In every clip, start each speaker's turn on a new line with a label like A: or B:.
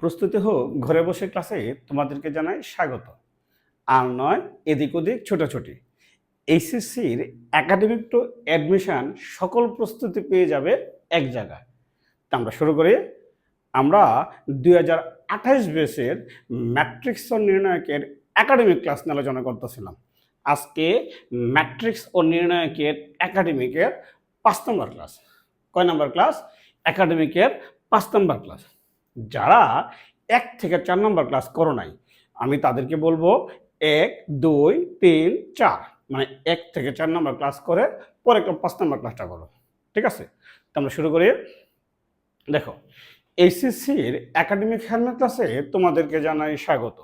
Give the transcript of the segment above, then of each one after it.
A: প্রস্তুতি হোক ঘরে বসে ক্লাসে তোমাদেরকে জানাই স্বাগত। আর নয় এদিক ওদিক ছোটাছুটি। এইচএসসির একাডেমিক টু অ্যাডমিশন সকল প্রস্তুতি পেয়ে যাবে এক জায়গায়। তা আমরা শুরু করি। আমরা 2028 বেসের ম্যাট্রিক্স ও নির্ণায়কের একাডেমিক ক্লাস নিয়ে আলোচনা করতেছিলাম। আজকে ম্যাট্রিক্স ও নির্ণায়কের একাডেমিকের 5 নম্বর ক্লাস। কয় নম্বর ক্লাস? একাডেমিকের 5 নম্বর ক্লাস। যারা 1 থেকে 4 নম্বর ক্লাস করো নাই, আমি তাদেরকে বলবো 1, 2, 3, 4 মানে 1 থেকে 4 নম্বর ক্লাস করে পরে 5 নম্বর ক্লাসটা করো। ঠিক আছে, তো আমরা শুরু করি। দেখো, এইচএসসির একাডেমিক হেলমেট ক্লাসে তোমাদেরকে জানাই স্বাগত।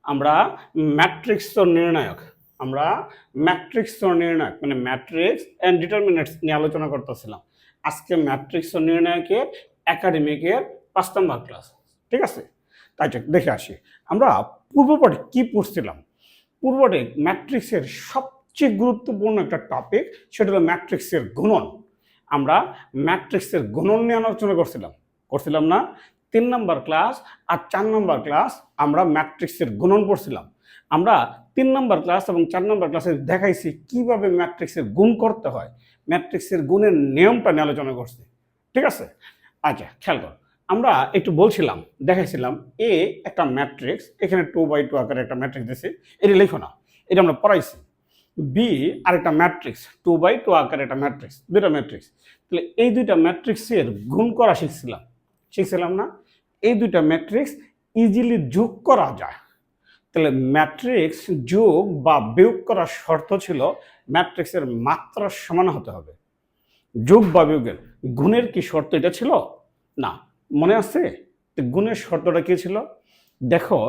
A: আমরা ম্যাট্রিক্স ও নির্ণায়ক মানে ম্যাট্রিক্স অ্যান্ড ডিটারমিনেন্টস নিয়ে আলোচনা করতেছিলাম। আজকে ম্যাট্রিক্স ও নির্ণায়কের একাডেমিকের 5 নম্বর ক্লাস। ঠিক আছে, তাই দেখে আসি আমরা পূর্বপাঠে কি পড়ছিলাম। পূর্বপাঠে ম্যাট্রিক্সের সবচেয়ে গুরুত্বপূর্ণ একটা টপিক, সেটা হলো ম্যাট্রিক্সের গুণন। আমরা ম্যাট্রিক্সের গুণন নিয়ে আলোচনা করছিলাম না? 3 নম্বর ক্লাস আর 4 নম্বর ক্লাস আমরা ম্যাট্রিক্সের গুণন পড়ছিলাম। আমরা 3 নম্বর ক্লাস এবং 4 নম্বর ক্লাসে দেখাইছি কিভাবে ম্যাট্রিক্সের গুণ করতে হয়, ম্যাট্রিক্সের গুণের নিয়মটা নিয়ে আলোচনা করছি। ঠিক আছে, আচ্ছা খেয়াল কর, আমরা একটু বলছিলাম, দেখাইছিলাম এ একটা ম্যাট্রিক্স, এখানে 2x2 আকারে একটা ম্যাট্রিক্স দিয়েছি, এটা লিখো না, এটা আমরা পড়াইছি। বি আর একটা ম্যাট্রিক্স, 2x2 আকারে একটা ম্যাট্রিক্স, দুইটা ম্যাট্রিক্স। তাহলে এই দুইটা ম্যাট্রিক্সের গুণ করা শিখছিলাম না? এই দুইটা ম্যাট্রিক্স ইজিলি যোগ করা যায়। তাহলে ম্যাট্রিক্স যোগ বা বিয়োগ করার শর্ত ছিল ম্যাট্রিক্সের মাত্রা সমান হতে হবে। যোগ বা বিয়োগের গুণের কি শর্ত এটা ছিল না? মনে আছে গুণের শর্তটা কি ছিল? দেখো,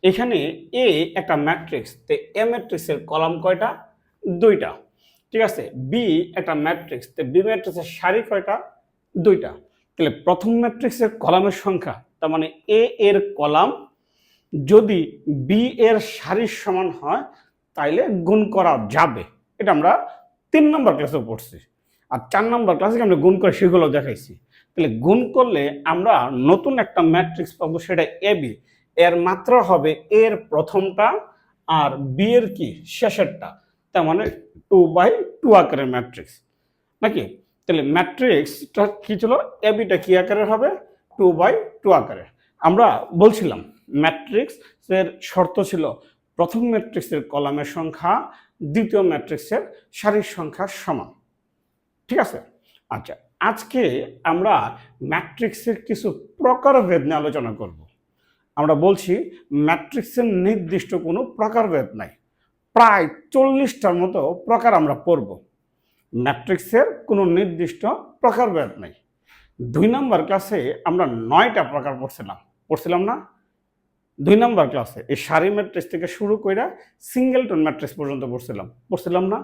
A: এখানে এ একটা ম্যাট্রিক্স, তো এ ম্যাট্রিক্সের কলাম কয়টা? 2টা। ঠিক আছে, বি একটা ম্যাট্রিক্স, তো বি ম্যাট্রিক্সের সারি কয়টা? 2টা। তাহলে প্রথম ম্যাট্রিক্সের কলামের সংখ্যা, তার মানে এ এর কলাম যদি বি এর সারির সমান হয় তাইলে গুণ করা যাবে। এটা আমরা 3 নম্বর ক্লাসে পড়ছি, আর 4 নম্বর ক্লাসে আমরা গুণ করে সেগুলো দেখাইছি। তাহলে গুণ করলে আমরা নতুন একটা ম্যাট্রিক্স পাবো, সেটা এ বি। এর মাত্রা হবে এর প্রথমটা আর বি এর কি শেষেরটা, তার মানে 2x2 আকারের ম্যাট্রিক্স নাকি? তাহলে ম্যাট্রিক্সটা কি ছিল? এ বিটা কি আকারের হবে? 2x2 আকারের। আমরা বলছিলাম ম্যাট্রিক্সের শর্ত ছিল প্রথম ম্যাট্রিক্সের কলামের সংখ্যা দ্বিতীয় ম্যাট্রিক্সের সারির সংখ্যা সমান। ঠিক আছে, আচ্ছা আজকে আমরা ম্যাট্রিক্সের কিছু প্রকারভেদ নিয়ে আলোচনা করব। আমরা বলছি ম্যাট্রিক্সের নির্দিষ্ট কোনো প্রকারভেদ নাই, প্রায় 40টার মতো প্রকার আমরা পড়ব। ম্যাট্রিক্সের কোনো নির্দিষ্ট প্রকারভেদ নাই। 2 নম্বর ক্লাসে আমরা 9টা প্রকার পড়ছিলাম না? 2 নম্বর ক্লাসে এই সারি ম্যাট্রিক্স থেকে শুরু করে সিঙ্গেলটন ম্যাট্রিক্স পর্যন্ত পড়ছিলাম না?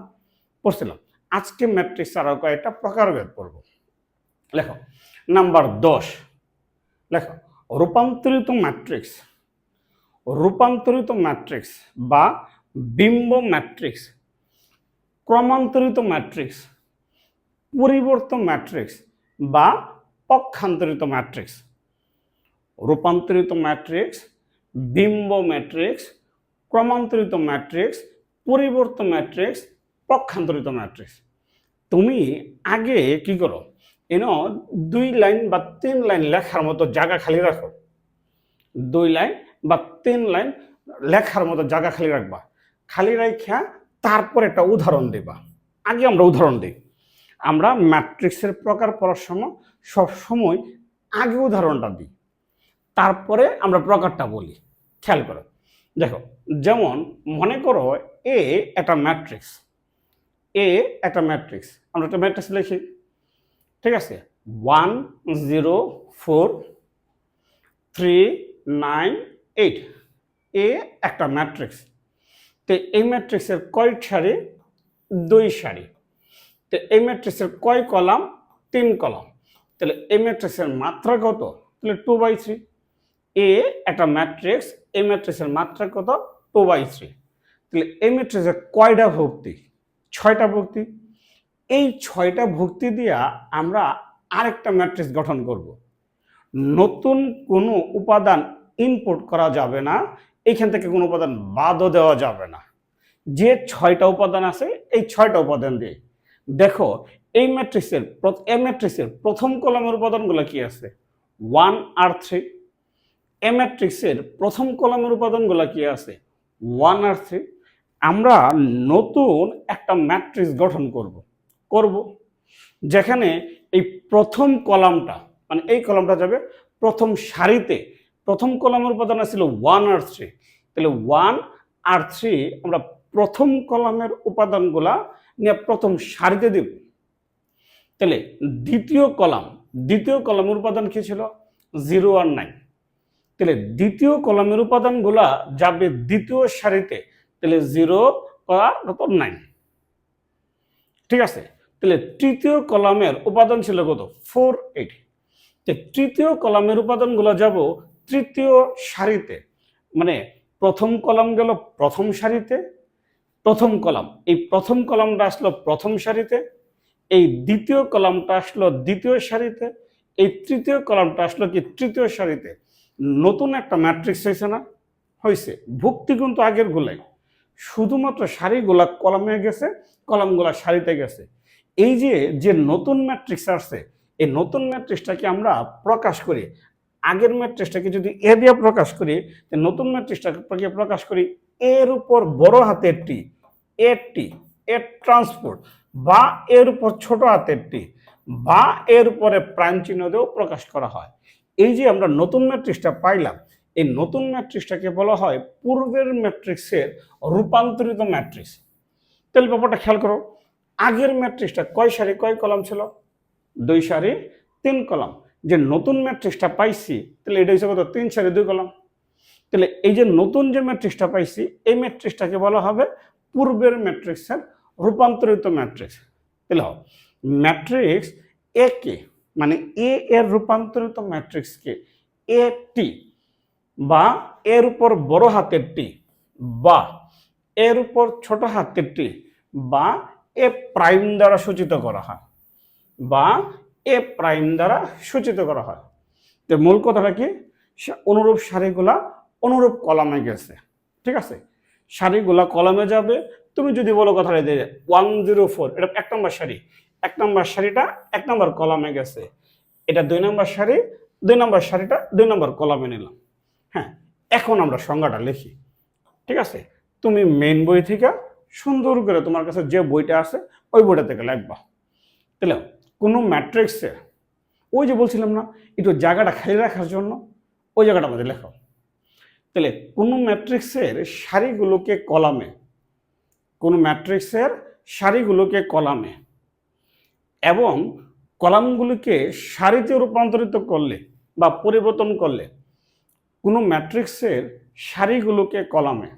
A: পড়ছিলাম। আজকে ম্যাট্রিক্স আরো কয়েকটা প্রকারভেদ পড়ব। লেখো নাম্বার 10, লেখো রূপান্তরিত ম্যাট্রিক্স বা বিম্ব ম্যাট্রিক্স, ক্রমান্তরিত ম্যাট্রিক্স, পরিবর্তন ম্যাট্রিক্স বা পক্ষান্তরিত ম্যাট্রিক্স। রূপান্তরিত ম্যাট্রিক্স, বিম্ব ম্যাট্রিক্স, ক্রমান্তরিত ম্যাট্রিক্স, পরিবর্তন ম্যাট্রিক্স, পক্ষান্তরিত ম্যাট্রিক্স। তুমি আগে কি করো, 2 লাইন বা 3 লাইন লেখার মতো জায়গা খালি রাখো। 2 লাইন বা 3 লাইন লেখার মতো জায়গা খালি রাখবা। খালি রাখা তারপর একটা উদাহরণ দেবা। আগে আমরা উদাহরণ দিই। আমরা ম্যাট্রিক্সের প্রকার পড়ার সময় সবসময় আগে উদাহরণটা দিই, তারপরে আমরা প্রকারটা বলি। খেয়াল করো, দেখো যেমন মনে করো এ একটা ম্যাট্রিক্স, আমরা একটা ম্যাট্রিক্স লিখি। ঠিক আছে, 1 0 4 3 9 8 এ একটা ম্যাট্রিক্স। তো এই ম্যাট্রিক্সের কয় সারি? 2 সারি। তো এই ম্যাট্রিক্সের কয় কলাম? 3 কলাম। তাহলে এই ম্যাট্রিক্সের মাত্রা কত? তাহলে 2/3। এ একটা ম্যাট্রিক্স, এই ম্যাট্রিক্সের মাত্রা কত? 2/3। তাহলে এই ম্যাট্রিক্সের কয়টা ভুক্তি? 6টা ভুক্তি। এই 6টা ভুক্তি দিয়া আমরা আরেকটা ম্যাট্রিক্স গঠন করব। নতুন কোনো উপাদান ইনপুট করা যাবে না, এইখান থেকে কোনো উপাদান বাদও দেওয়া যাবে না। যে 6টা উপাদান আছে এই 6টা উপাদান দিয়ে দেখো এই ম্যাট্রিক্সের প্রথম কলামের উপাদানগুলো কি আছে 1 আর 3। এই ম্যাট্রিক্সের প্রথম কলামের উপাদানগুলো কি আছে 1 আর 3। আমরা নতুন একটা ম্যাট্রিক্স গঠন করব যেখানে এই প্রথম কলামটা মানে এই কলামটা যাবে প্রথম সারিতে। প্রথম কলামের উপাদান ছিল 1 আর 3, তাহলে 1 আর 3 আমরা প্রথম কলামের উপাদানগুলা নিয়ে প্রথম সারিতে দেব। তাহলে দ্বিতীয় কলামের উপাদান কি ছিল 0 আর 9, তাহলে দ্বিতীয় কলামের উপাদানগুলা যাবে দ্বিতীয় সারিতে, তাহলে 0 আর 9। ঠিক আছে, তাহলে তৃতীয় কলামের উপাদান ছিল কত 4 8, তৃতীয় কলামের উপাদানগুলো যাব তৃতীয় সারিতে, মানে প্রথম কলাম গেল প্রথম সারিতে, প্রথম কলাম এই প্রথম কলামটা আসলো প্রথম সারিতে, এই দ্বিতীয় কলামটা আসলো দ্বিতীয় সারিতে, এই তৃতীয় কলামটা আসলো কি তৃতীয় সারিতে। নতুন একটা ম্যাট্রিক্স হয়েছে না? হয়েছে। ভুক্তি কিন্তু আগের গুলাই, শুধুমাত্র সারিগুলা কলামে গেছে, কলামগুলা সারিতে গেছে। এই যে নতুন ম্যাট্রিক্স আসছে, এই নতুন ম্যাট্রিক্সটাকে আমরা প্রকাশ করি, আগের ম্যাট্রিক্সটাকে যদি এ দিয়ে প্রকাশ করি, নতুন ম্যাট্রিক্সটাকে প্রকাশ করি এর উপর বড় হাতের টি, এ ট্রান্সপোর্ট, বা এর উপর ছোট হাতের টি, বা এর উপরে প্রাইম চিহ্ন দিয়েও প্রকাশ করা হয়। এই যে আমরা নতুন ম্যাট্রিক্সটা পাইলাম, এই নতুন ম্যাট্রিক্সটাকে বলা হয় পূর্বের ম্যাট্রিক্সের রূপান্তরিত ম্যাট্রিক্স। তাহলে ব্যাপারটা খেয়াল করো, আগের ম্যাট্রিক্সটা কয় সারি কয় কলাম ছিল 2 সারি 3 কলাম। যে নতুন ম্যাট্রিক্সটা পাইছি তাহলে এটা হচ্ছে কত 3 সারি 2 কলাম। তাহলে এই যে নতুন যে ম্যাট্রিক্সটা পাইছি এই ম্যাট্রিক্সটাকে বলা হবে পূর্বের ম্যাট্রিক্সের রূপান্তরিত ম্যাট্রিক্স। তাহলে ম্যাট্রিক্স এ কে মানে এ এর রূপান্তরিত ম্যাট্রিক্সকে এ টি, বা এর উপর বড় হাতের টি, বা এর উপর ছোট হাতের টি, বা এ প্রাইম দ্বারা সূচিত করা হয়, বা এ প্রাইম দ্বারা সূচিত করা হয়। তো মূল কথাটা কি, অনুরূপ সারিগুলা অনুরূপ কলামে গেছে। ঠিক আছে, সারিগুলা কলামে যাবে। তুমি যদি বলো কথাটা 104 এটা 1 নম্বর সারি, 1 নম্বর সারিটা 1 নম্বর কলামে গেছে, এটা 2 নম্বর সারি, 2 নম্বর সারিটা 2 নম্বর কলামে নিলাম। হ্যাঁ, এখন আমরা সংজ্ঞাটা লিখি। ঠিক আছে, তুমি মেইন বই থেকে সুন্দর করে তোমার কাছে যে বইটা আছে ওই বইটা থেকে লিখবা। তাহলে কোনো ম্যাট্রিক্সে ওই যে বলছিলাম না একটু জায়গাটা খালি রাখার জন্য, ওই জায়গাটা আমাদের লেখো। তাহলে কোনো ম্যাট্রিক্সের সারিগুলোকে কলামে, কোনো ম্যাট্রিক্সের সারিগুলোকে কলামে এবং কলামগুলোকে সারিতে রূপান্তরিত করলে বা পরিবর্তন করলে, কোনো ম্যাট্রিক্সের সারিগুলোকে কলামে,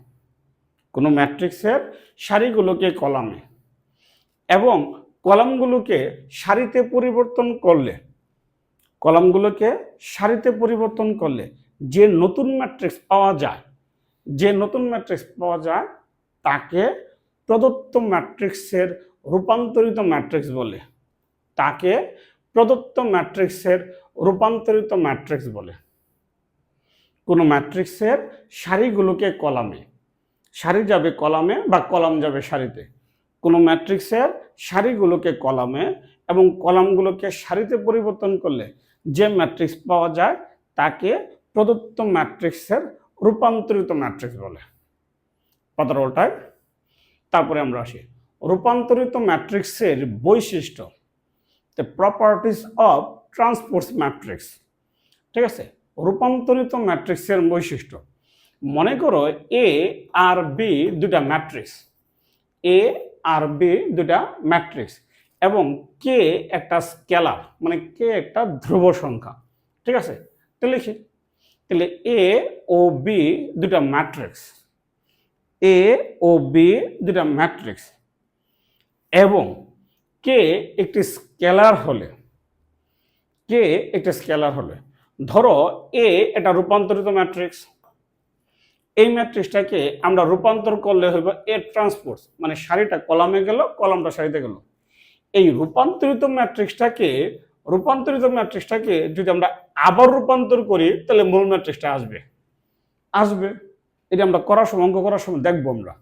A: কোনো ম্যাট্রিক্সের সারিগুলোকে কলামে এবং কলামগুলোকে সারিতে পরিবর্তন করলে, কলামগুলোকে সারিতে পরিবর্তন করলে যে নতুন ম্যাট্রিক্স পাওয়া যায়, যে নতুন ম্যাট্রিক্স পাওয়া যায় তাকে প্রদত্ত ম্যাট্রিক্সের রূপান্তরিত ম্যাট্রিক্স বলে, তাকে প্রদত্ত ম্যাট্রিক্সের রূপান্তরিত ম্যাট্রিক্স বলে। কোনো ম্যাট্রিক্সের সারিগুলোকে কলামে, সারি যাবে কলামে বা কলাম যাবে সারিতে, কোনো ম্যাট্রিক্সের সারিগুলোকে কলামে এবং কলামগুলোকে সারিতে পরিবর্তন করলে যে ম্যাট্রিক্স পাওয়া যায় তাকে প্রদত্ত ম্যাট্রিক্সের রূপান্তরিত ম্যাট্রিক্স বলে। কথাটা ওটাই। তারপরে আমরা আসি রূপান্তরিত ম্যাট্রিক্সের বৈশিষ্ট্য, the properties of transpose matrix. ঠিক আছে, রূপান্তরিত ম্যাট্রিক্সের বৈশিষ্ট্য। মনে করো এ আর বি দুটা ম্যাট্রিক্স, এ আর বি দুটা ম্যাট্রিক্স এবং কে একটা স্কেলার মানে কে একটা ধ্রুব সংখ্যা। ঠিক আছে, তো লিখি। তাহলে এ ও বি দুটা ম্যাট্রিক্স, এ ও বি দুটা ম্যাট্রিক্স এবং কে একটি স্কেলার হলে, কে একটা স্কেলার হলে, ধরো এ এটা রূপান্তরিত ম্যাট্রিক্স, এই ম্যাট্রিক্সটাকে আমরা রূপান্তর করলে হইব এ ট্রান্সপোজ মানে সারিটা কলামে গেল, কলামটা সারিতে গেল। এই রূপান্তরিত ম্যাট্রিক্সটাকে যদি আমরা আবার রূপান্তর করি তাহলে মূল ম্যাট্রিক্সটা আসবে। আসবে। এটা আমরা করার সময়, অঙ্ক করার সময় দেখবো আমরা।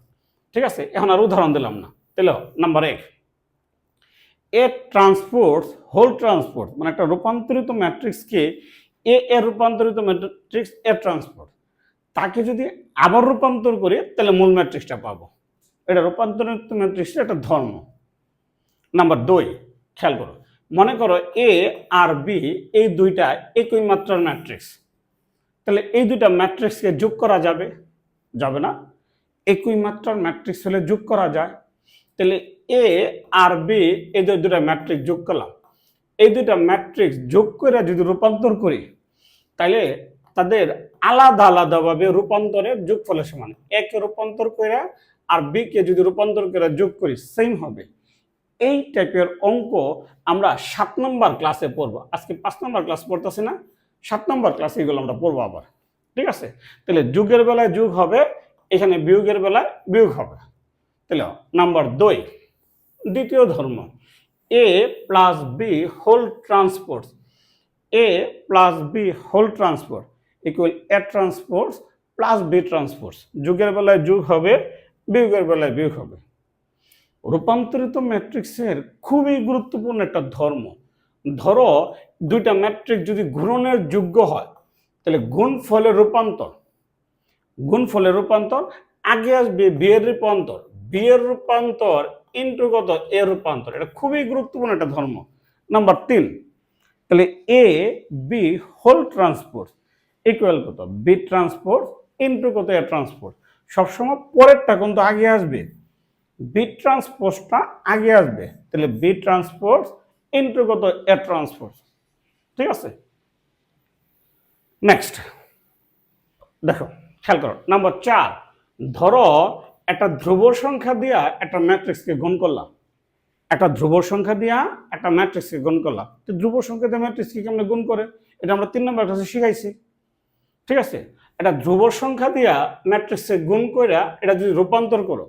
A: ঠিক আছে, এখন আর উদাহরণ দিলাম না। তাহলে নাম্বার 1, এ ট্রান্সপোর্ট হোল ট্রান্সপোর্ট, মানে একটা রূপান্তরিত ম্যাট্রিক্সকে এ এর রূপান্তরিত ম্যাট্রিক্স এ ট্রান্সপোর্ট, তাকে যদি আবার রূপান্তর করি তাহলে মূল ম্যাট্রিক্সটা পাবো। এটা রূপান্তরিত ম্যাট্রিক্সের একটা ধর্ম। নাম্বার 2, খেয়াল করো, মনে করো এ আর বি এই দুইটা একই মাত্রার ম্যাট্রিক্স, তাহলে এই দুইটা ম্যাট্রিক্সকে যোগ করা যাবে? যাবে না। একই মাত্রার ম্যাট্রিক্স হলে যোগ করা যায়। তাহলে এ আর বি এই দুইটা ম্যাট্রিক্স যোগ করলাম, এই দুইটা ম্যাট্রিক্স যোগ করে যদি রূপান্তর করি তাহলে তাদের আলাদা আলাদাভাবে রূপান্তরের যোগফলের সমান। একে রূপান্তর করে আর বি কে যদি রূপান্তর করে যোগ করি সেম হবে। এই টাইপের অঙ্ক আমরা 7 নম্বর ক্লাসে পড়বো। আজকে 5 নম্বর ক্লাস পড়তেছি না, 7 নম্বর ক্লাসে এগুলো আমরা পড়বো আবার। ঠিক আছে, তাহলে যোগের বেলায় যোগ হবে, এখানে বিয়োগের বেলায় বিয়োগ হবে। তাহলে নাম্বার 2, দ্বিতীয় ধর্ম, a plus b whole transpose, a plus b whole transpose equal a transpose plus b transpose. যোগের বেলায় যোগ হবে, বিয়োগের বেলায় বিয়োগ হবে। রূপান্তরিত ম্যাট্রিক্সের খুবই গুরুত্বপূর্ণ একটা ধর্ম। ধরো দুইটা ম্যাট্রিক্স যদি গুণনের যোগ্য হয় তাহলে গুণফলের রূপান্তর, গুণফলের রূপান্তর আগে আসবে বি এর রূপান্তর, বি এর রূপান্তর ইন্টু কত এ রূপান্তর। এটা খুবই গুরুত্বপূর্ণ একটা ধর্ম। নাম্বার 3, তাহলে A B whole transpose equal কত বি ট্রান্সপোর্ট ইন্টু কত এ ট্রান্সপোর্ট। সবসময় পরেরটা কিন্তু আগে আসবে, বি ট্রান্সপোর্টটা আগে আসবে, তাহলে বি ট্রান্সপোর্ট ইন্টু কত এ ট্রান্সপোর্ট। ঠিক আছে, নেক্সট দেখো, খেয়াল করো, নাম্বার 4, ধরো একটা ধ্রুব সংখ্যা দিয়া একটা ম্যাট্রিক্সকে গুণ করলাম, একটা ধ্রুব সংখ্যা দিয়া একটা ম্যাট্রিক্সকে গুণ করলাম। তো ধ্রুব সংখ্যা দিয়ে ম্যাট্রিক্সকে কেমন গুণ করে এটা আমরা 3 নম্বর ক্লাসে শিখাইছি। ঠিক আছে, একটা ধ্রুব সংখ্যা দিয়া ম্যাট্রিক্সে গুণ করে এটা যদি রূপান্তর করো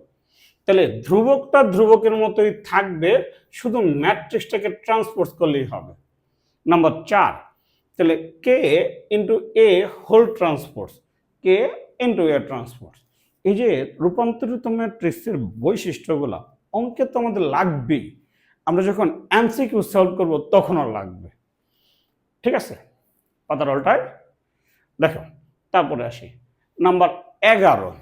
A: তাহলে ধ্রুবকটা ধ্রুবকের মতোই থাকবে, শুধু ম্যাট্রিক্সটাকে ট্রান্সপোজ করলেই হবে। নাম্বার 4, তাহলে কে ইন্টু এ হোল ট্রান্সপোর্ট, কে ইন্টু এ ট্রান্সপোর্ট। এই যে রূপান্তরিত ম্যাট্রিক্সের বৈশিষ্ট্যগুলো অঙ্কে তো আমাদের লাগবেই, আমরা যখন এমসিকিউ সলভ করব তখনও লাগবে। ঠিক আছে, পাতার উল্টায় দেখো, তারপরে আসি নাম্বার 11,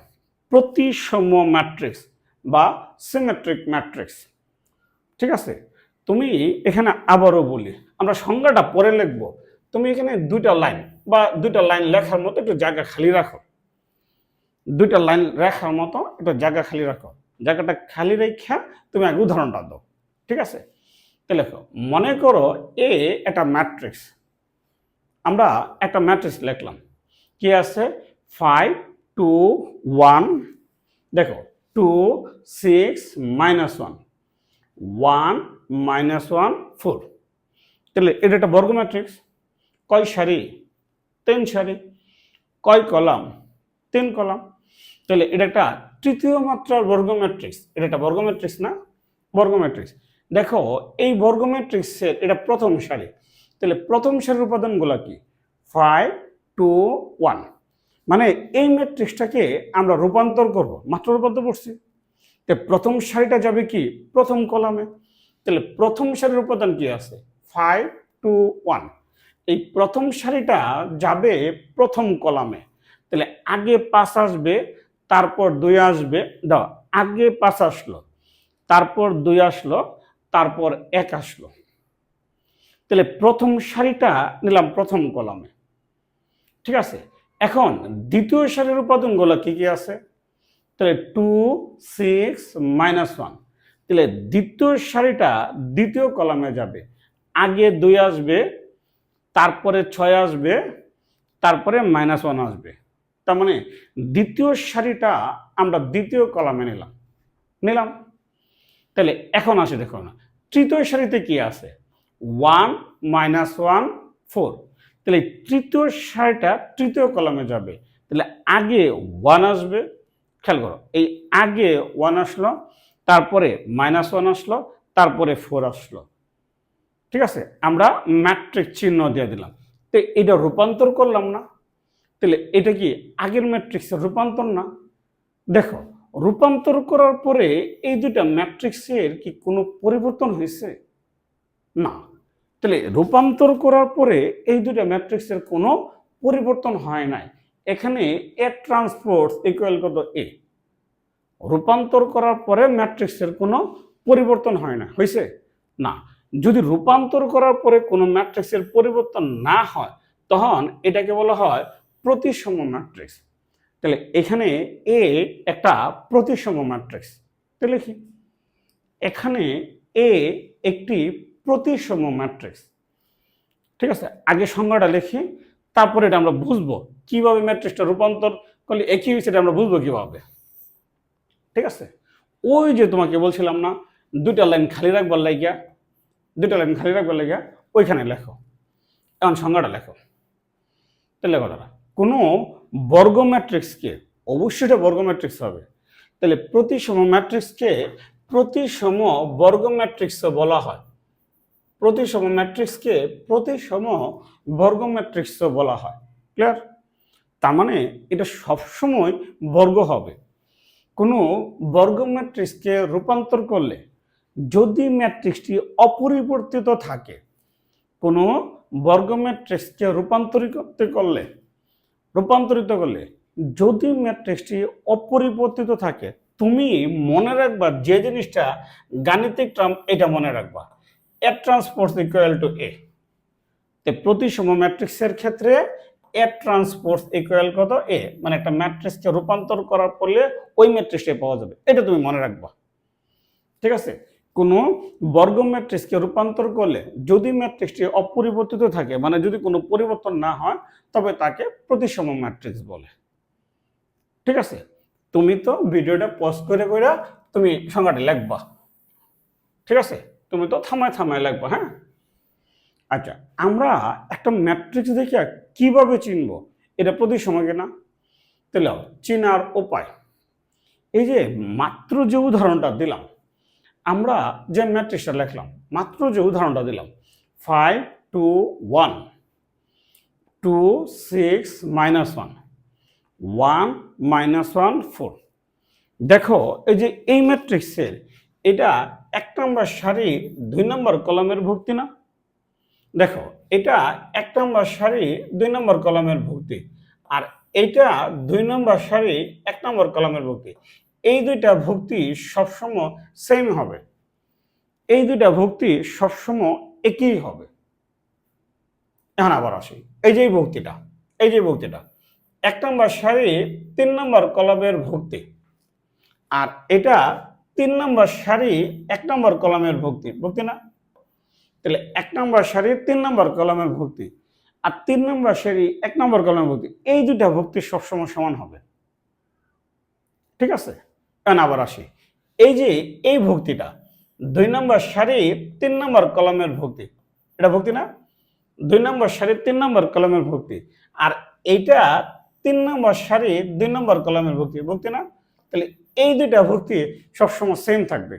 A: প্রতিসম ম্যাট্রিক্স বা সিমেট্রিক ম্যাট্রিক্স। ঠিক আছে, তুমি এখানে আবারও বলি, আমরা সংজ্ঞাটা পরে লিখব, তুমি এখানে দুইটা লাইন লেখার মতো একটু জায়গা খালি রাখো, দুইটা লাইন লেখার মতো একটু জায়গা খালি রাখো। জায়গাটা খালি রেখা তুমি আগে উদাহরণটা দাও। ঠিক আছে, তাহলে লেখো, মনে করো এ একটা ম্যাট্রিক্স, আমরা একটা ম্যাট্রিক্স লিখলাম, কি আছে 5 2 1, দেখো 2 6 -1 1 -1 4। তাহলে এটা একটা বর্গ ম্যাট্রিক্স। কয় সারি? 3 সারি। কয় কলাম? 3 কলাম। তাহলে এটা একটা তৃতীয় মাত্রার বর্গ ম্যাট্রিক্স। এটা একটা বর্গ ম্যাট্রিক্স না? বর্গ ম্যাট্রিক্স। দেখো এই বর্গ ম্যাট্রিক্সের এটা প্রথম সারি, তাহলে প্রথম সারির উপাদানগুলো কি 5 2 1। মানে এই ম্যাট্রিক্সটাকে আমরা রূপান্তর করব, মাত্র রূপান্তর করছি। তো প্রথম সারিটা যাবে কি প্রথম কলামে, তাহলে প্রথম সারির উপাদান কি আছে 5 2 1। এই প্রথম সারিটা যাবে প্রথম কলামে, তাহলে আগে 5 আসবে, তারপর 2 আসবে। দাও, আগে 5 আসলো, তারপর 2 আসলো, তারপর 1 আসলো। তাহলে প্রথম সারিটা নিলাম প্রথম কলামে। ঠিক আছে, এখন দ্বিতীয় সারির উপাদানগুলো কি কি আছে? তাহলে 2 6 -1। তাহলে দ্বিতীয় সারিটা দ্বিতীয় কলামে যাবে, আগে 2 আসবে, তারপরে 6 আসবে, তারপরে -1 আসবে। তার মানে দ্বিতীয় সারিটা আমরা দ্বিতীয় কলামে নিলাম। তাহলে এখন আসে, দেখো না তৃতীয় সারিতে কি আছে 1 -1 4। তাহলে তৃতীয় সারিটা তৃতীয় কলামে যাবে, তাহলে আগে 1 আসবে। খেয়াল করো, এই আগে 1 আসলো, তারপরে -1 আসলো, তারপরে 4 আসলো। ঠিক আছে, আমরা ম্যাট্রিক্স চিহ্ন দিয়ে দিলাম। তো এটা রূপান্তর করলাম না? তাহলে এটা কি আগের ম্যাট্রিক্সের রূপান্তর না? দেখো, রূপান্তর করার পরে এই দুইটা ম্যাট্রিক্সের কি কোনো পরিবর্তন হয়েছে? না। তাহলে রূপান্তর করার পরে এই দুইটা ম্যাট্রিক্সের কোনো পরিবর্তন হয় নাই। এখানে এ ট্রান্সপোজ ইকুয়াল কত এ। রূপান্তর করার পরে ম্যাট্রিক্সের কোনো পরিবর্তন হয় না, হয়েছে? না। যদি রূপান্তর করার পরে কোনো ম্যাট্রিক্সের পরিবর্তন না হয় তখন এটাকে বলা হয় প্রতিসম ম্যাট্রিক্স। তাহলে এখানে এ একটা প্রতিসম ম্যাট্রিক্স। তাহলে কি এখানে এ একটি প্রতিসম ম্যাট্রিক্স। ঠিক আছে, আগে সংজ্ঞাটা লিখি, তারপরে এটা আমরা বুঝবো কিভাবে ম্যাট্রিক্সটা রূপান্তর করলে একই হয়েছে, এটা আমরা বুঝবো কিভাবে। ঠিক আছে, ওই যে তোমাকে বলছিলাম না দুইটা লাইন খালি রাখবার লাগিয়া, দুইটা লাইন খালি রাখবার লাগিয়া ওইখানে লেখো। এখন সংজ্ঞাটা লেখো। তাহলে কথাটা, কোনো বর্গ ম্যাট্রিক্সকে, অবশ্যই এটা বর্গ ম্যাট্রিক্স হবে, তাহলে প্রতিসম ম্যাট্রিক্সকে প্রতিসম বর্গ ম্যাট্রিক্সও বলা হয়। প্রতিসম ম্যাট্রিক্সকে প্রতিসম বর্গ ম্যাট্রিক্সও বলা হয়। ক্লিয়ার? তার মানে এটা সবসময় বর্গ হবে। কোনো বর্গ ম্যাট্রিক্সকে রূপান্তর করলে যদি ম্যাট্রিক্সটি অপরিবর্তিত থাকে, কোনো বর্গ ম্যাট্রিক্সকে রূপান্তরিত করলে যদি ম্যাট্রিক্সটি অপরিবর্তিত থাকে, তুমি মনে রাখবা যে জিনিসটা গাণিতিক টার্ম, এটা মনে রাখবা, এ ট্রান্সপোজ ইকুয়াল টু এ। প্রতিসম ম্যাট্রিক্সের ক্ষেত্রে এ ট্রান্সপোজ ইকুয়াল কত এ, মানে একটা ম্যাট্রিক্সকে রূপান্তর করার পরে ওই ম্যাট্রিক্সটা পাওয়া যাবে, এটা তুমি মনে রাখবা। ঠিক আছে, কোনো বর্গ ম্যাট্রিক্সকে রূপান্তর করলে যদি ম্যাট্রিক্সটি অপরিবর্তিত থাকে, মানে যদি কোনো পরিবর্তন না হয়, তবে তাকে প্রতিসম ম্যাট্রিক্স বলে। ঠিক আছে, তুমি তো ভিডিওটা পজ করে করে তুমি সংজ্ঞাটা লিখবা। ঠিক আছে, তুমি তো থামায় থামায় লিখবা। হ্যাঁ, আচ্ছা, আমরা একটা ম্যাট্রিক্স দেখে কিভাবে চিনব এটা প্রতিসম কিনা? তাহলে চেনার উপায়, এই যে মাত্র যে উদাহরণটা দিলাম, আমরা যে ম্যাট্রিক্সটা লিখলাম, মাত্র যে উদাহরণটা দিলাম, 5 2 1 2 6 -1 1 -1 4। দেখো, এই যে এই ম্যাট্রিক্সের এটা 1 নম্বর সারি 2 নম্বর কলামের ভুক্তি না? দেখো, এটা 1 নম্বর সারি 2 নম্বর কলামের ভুক্তি, আর এটা 2 নম্বর সারি 1 নম্বর কলামের ভুক্তি। এই দুইটা ভুক্তি সবসময় সেম হবে, এই দুইটা ভুক্তি সবসময় একই হবে। এখন আবার আসি, এই যে ভুক্তিটা, 1 নম্বর সারি 3 নম্বর কলামের ভুক্তি, আর এটা 3 নম্বর সারি 1 নম্বর কলামের ভুক্তি না? তাহলে 1 নম্বর সারি 3 নম্বর কলামের ভুক্তি আর 3 নম্বর সারি 1 নম্বর কলামের ভুক্তি, এই দুইটা ভুক্তি সবসময় সমান হবে। ঠিক আছে, এখন আবার আসি, এই যে এই ভুক্তিটা 2 নম্বর সারি 3 নম্বর কলামের ভুক্তি, এটা ভুক্তি না? 2 নম্বর সারি 3 নম্বর কলামের ভুক্তি, আর এইটা 3 নম্বর সারি 2 নম্বর কলামের ভুক্তি না? তাহলে এই দুইটা ভুক্তি সবসময় সেম থাকবে।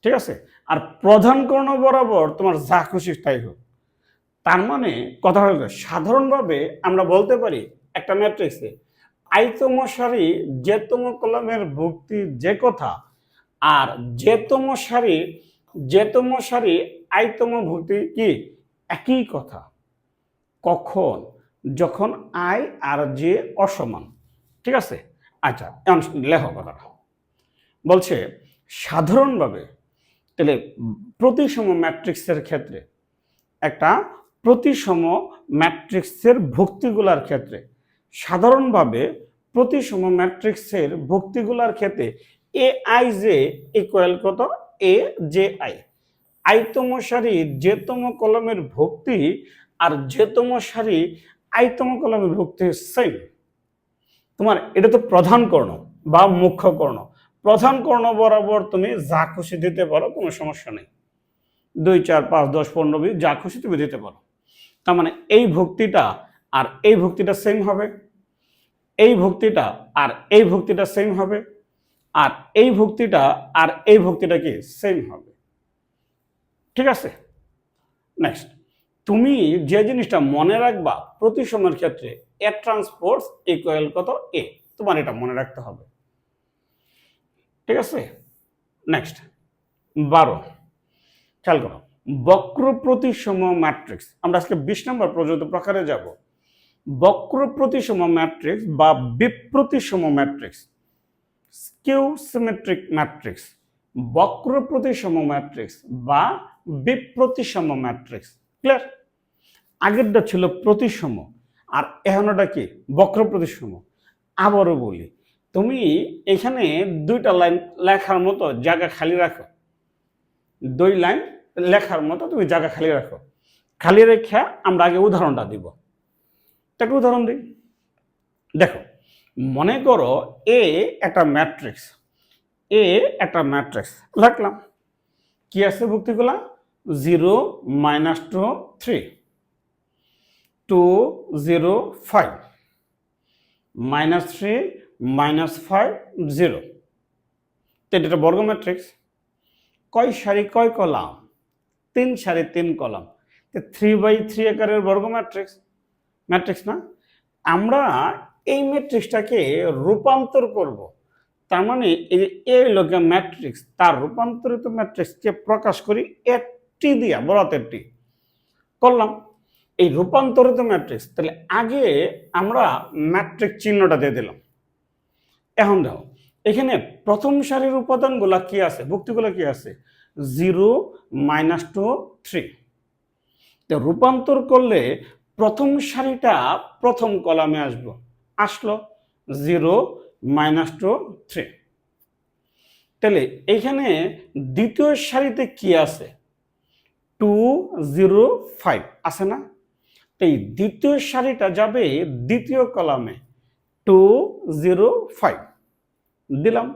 A: ঠিক আছে, আর প্রধান কর্ণ বরাবর তোমার যা খুশি তাই হোক। তার মানে কথা হলো, সাধারণভাবে আমরা বলতে পারি একটা ম্যাট্রিক্সে আইতম সারি যেতম কলামের ভুক্তি যে কথা, আর যেতম সারি আইতম ভুক্তি কি একই কথা। কখন? যখন আই আর জে অসমান। ঠিক আছে, আচ্ছা, এখন লেখো কথাটা। বলছে সাধারণভাবে, তাহলে প্রতিসম ম্যাট্রিক্সের ক্ষেত্রে, একটা প্রতিসম ম্যাট্রিক্সের ভুক্তিগুলার ক্ষেত্রে, সাধারণভাবে প্রতিসম ম্যাট্রিক্সের ভুক্তিগুলার ক্ষেত্রে এ আই জে ইকুয়াল কত এ জে আই। আইতম সারি যেতম কলমের ভুক্তি আর যেতম সারি আইতম কলমের ভুক্তি সেম। তোমার এটা তো প্রধান কর্ণ বা মুখ্য কর্ণ। প্রধান কর্ণ বরাবর তুমি যা খুশি দিতে পারো, কোনো সমস্যা নেই। 2 4 5 10 15 20 যা খুশি তুমি দিতে পারো। তার মানে এই ভুক্তিটা আর এই ভুক্তিটা সেম হবে, এই ভুক্তিটা আর এই ভুক্তিটা সেম হবে, আর এই ভুক্তিটা আর এই ভুক্তিটা কি সেম হবে। ঠিক আছে, নেক্সট, তুমি যে জিনিসটা মনে রাখবা প্রতিসমের ক্ষেত্রে এ ট্রান্সপোজ ইকুয়াল কত এ, তোমার এটা মনে রাখতে হবে। ঠিক আছে, নেক্সট 12 খেয়াল করো, বক্র প্রতিসম ম্যাট্রিক্স। আমরা আজকে 20 নম্বর পর্যন্ত প্রকারে যাব। বক্র প্রতিসম ম্যাট্রিক্স বা বিপ্রতিসম ম্যাট্রিক্স, স্কিউ সিমেট্রিক ম্যাট্রিক্স, বক্র প্রতিসম ম্যাট্রিক্স বা বিপ্রতিসম ম্যাট্রিক্স। ক্লিয়ার? আগেরটা ছিল প্রতিসম আর এখনটা কি বক্র প্রতিসম। আবারও বলি, তুমি এখানে দুইটা লাইন লেখার মতো জায়গা খালি রাখো, দুই লাইন লেখার মতো তুমি জায়গা খালি রাখো। খালি রেখে আমরা আগে উদাহরণটা দিব। একটা উদাহরণ দিই। দেখো, মনে করো এ একটা ম্যাট্রিক্স, এ একটা ম্যাট্রিক্স রাখলাম। কি আছে ভুক্তিগুলা? 0 -2 3 2 0 5 -3 -5 0। এটা বর্গ ম্যাট্রিক্স। কয় সারি কয় কলাম? 3 সারি 3 কলাম। 3/3 আকারের বর্গ ম্যাট্রিক্স, ম্যাট্রিক্স না? আমরা এই ম্যাট্রিক্সটাকে রূপান্তর করব। তার মানে এই যে এ লোকে ম্যাট্রিক্স, তার রূপান্তরিত ম্যাট্রিক্সকে প্রকাশ করি টি দিয়া, বড় হাতের টি করলাম। এই রূপান্তরিত ম্যাট্রিক্স, তাহলে আগে আমরা ম্যাট্রিক্স চিহ্নটা দিয়ে দিলাম। এখন দেখো এখানে প্রথম সারির উপাদানগুলা কি আছে, ভুক্তিগুলো কি আছে? 0 -2 3। তো রূপান্তর করলে প্রথম সারিটা প্রথম কলামে আসবো, আসলো 0 -2 3। তাহলে এখানে দ্বিতীয় সারিতে কি আছে? 2 0 5 আছে না? এই দ্বিতীয় সারিটা যাবে দ্বিতীয় কলামে, 2 0 5 দিলাম।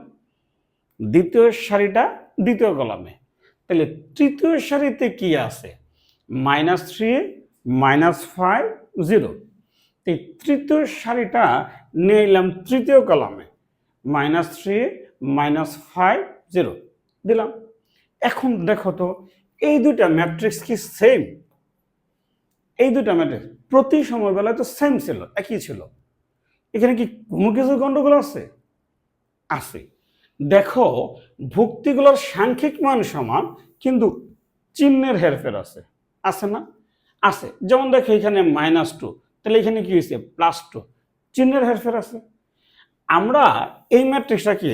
A: দ্বিতীয় সারিটা দ্বিতীয় কলামে। তাহলে তৃতীয় সারিতে কি আছে? -3 -5 0। এই তৃতীয় সারিটা নিয়ে এলাম তৃতীয় কলামে, -3 -5 0 দিলাম। এখন দেখো তো এই দুটা ম্যাট্রিক্স কি সেম? এই দুটা ম্যাট্রিক্স প্রতি সময়বেলায় তো সেম ছিল, একই ছিল। এখানে কি কোনো কিছু গন্ডগোল আছে? আছে। দেখো ভুক্তিগুলোর সাংখ্যিক মান সমান, কিন্তু চিহ্নের হেরফের আছে, আছে না? আছে। যেমন দেখো এখানে -2, তাহলে এখানে কি হয়েছে? +2, চিহ্নের হেরফের আছে। আমরা এই ম্যাট্রিক্সটাকে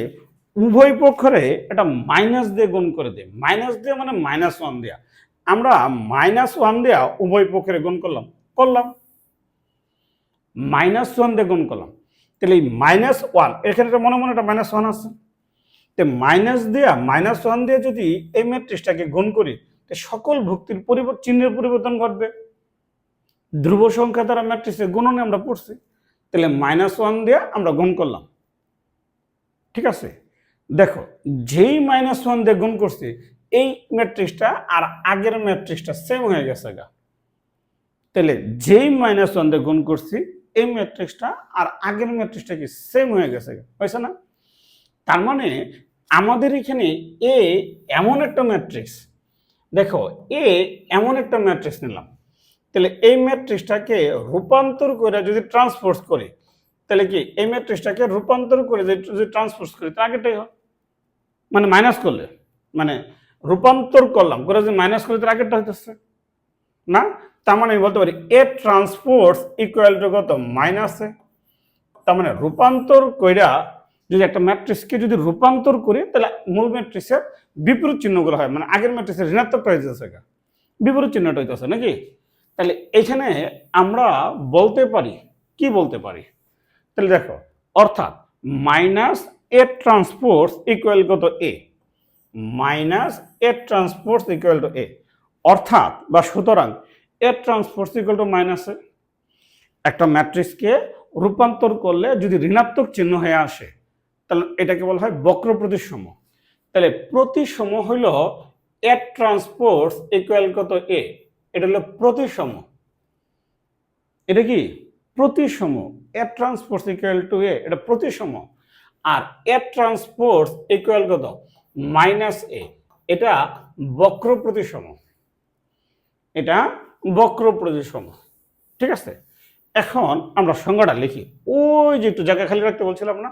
A: উভয় পক্ষরে একটা মাইনাস দিয়ে গুণ করে দিই। মাইনাস দিয়ে মানে -1 দেয়া। আমরা -1 দেয়া উভয় পক্ষরে গুণ করলাম, -1 দিয়ে গুণ করলাম। তাহলে এই -1, এখানে মনে মনে একটা -1 আছে। তো -1 দিয়ে যদি এই ম্যাট্রিক্সটাকে গুণ করি, তো সকল ভুক্তির চিহ্নের পরিবর্তন ঘটবে। ধ্রুব সংখ্যা দ্বারা ম্যাট্রিক্সের গুণনে আমরা পড়ছি। তাহলে -1 দিয়ে আমরা গুণ করলাম, ঠিক আছে? দেখো যেই -1 দিয়ে গুণ করছি, এই ম্যাট্রিক্সটা আর আগের ম্যাট্রিক্সটা সেম হয়ে গেছে গা। তাহলে যেই -1 দিয়ে গুণ করছি, এই ম্যাট্রিক্সটা আর আগের ম্যাট্রিক্সটা কি সেম হয়ে গেছে গা, হয়েছে না? তার মানে আমাদের এখানে এ এমন একটা ম্যাট্রিক্স, দেখো এ এমন একটা ম্যাট্রিক্স নিলাম। তাহলে এই ম্যাট্রিক্সটাকে রূপান্তর করে যদি ট্রান্সপোজ করি, তাহলে কি এই ম্যাট্রিক্সটাকে রূপান্তর করে যদি ট্রান্সপোজ করি, তার আগেটাই হয়। মানে মাইনাস করলে, মানে রূপান্তর করলাম করে যদি মাইনাস করি, তার আগেরটা হইতেছে না? তার মানে আমি বলতে পারি এ ট্রান্সপোজ ইকুয়াল টু কত? -এ। তার মানে রূপান্তর কইরা যদি একটা ম্যাট্রিক্সকে যদি রূপান্তর করি, তাহলে মূল ম্যাট্রিক্সের বিপরীত চিহ্নগুলো হয়, মানে আগের ম্যাট্রিক্সের ঋণাত্মকটা হয়ে যাচ্ছে, বিপরীত চিহ্নটা হইতেছে নাকি? তাহলে এখানে আমরা বলতে পারি, কি বলতে পারি? তাহলে দেখো, অর্থাৎ -a ট্রান্সপোজ ইকুয়াল কত? a। -a transpose equal two a, অর্থাৎ বা সুতরাং a transpose equal two -a। একটা ম্যাট্রিক্সকে রূপান্তর করলে যদি ঋণাত্মক চিহ্ন হয়ে আসে, তাহলে এটাকে বলা হয় বক্র প্রতিসম। তাহলে প্রতিসম হইল a ট্রান্সপোজ ইকুয়াল কত? a। এটা হলো প্রতিসম। এটা কি প্রতিসম? a transpose equal two a, এটা প্রতিসম। আর a ট্রান্সপোজ ইকুয়াল কত? -a, এটা বক্র প্রতিসম। এটা বক্র প্রতিসম। ঠিক আছে, এখন আমরা সংজ্ঞাটা লিখি। ওই যে একটু জায়গা খালি রাখতে বলছিলাম না,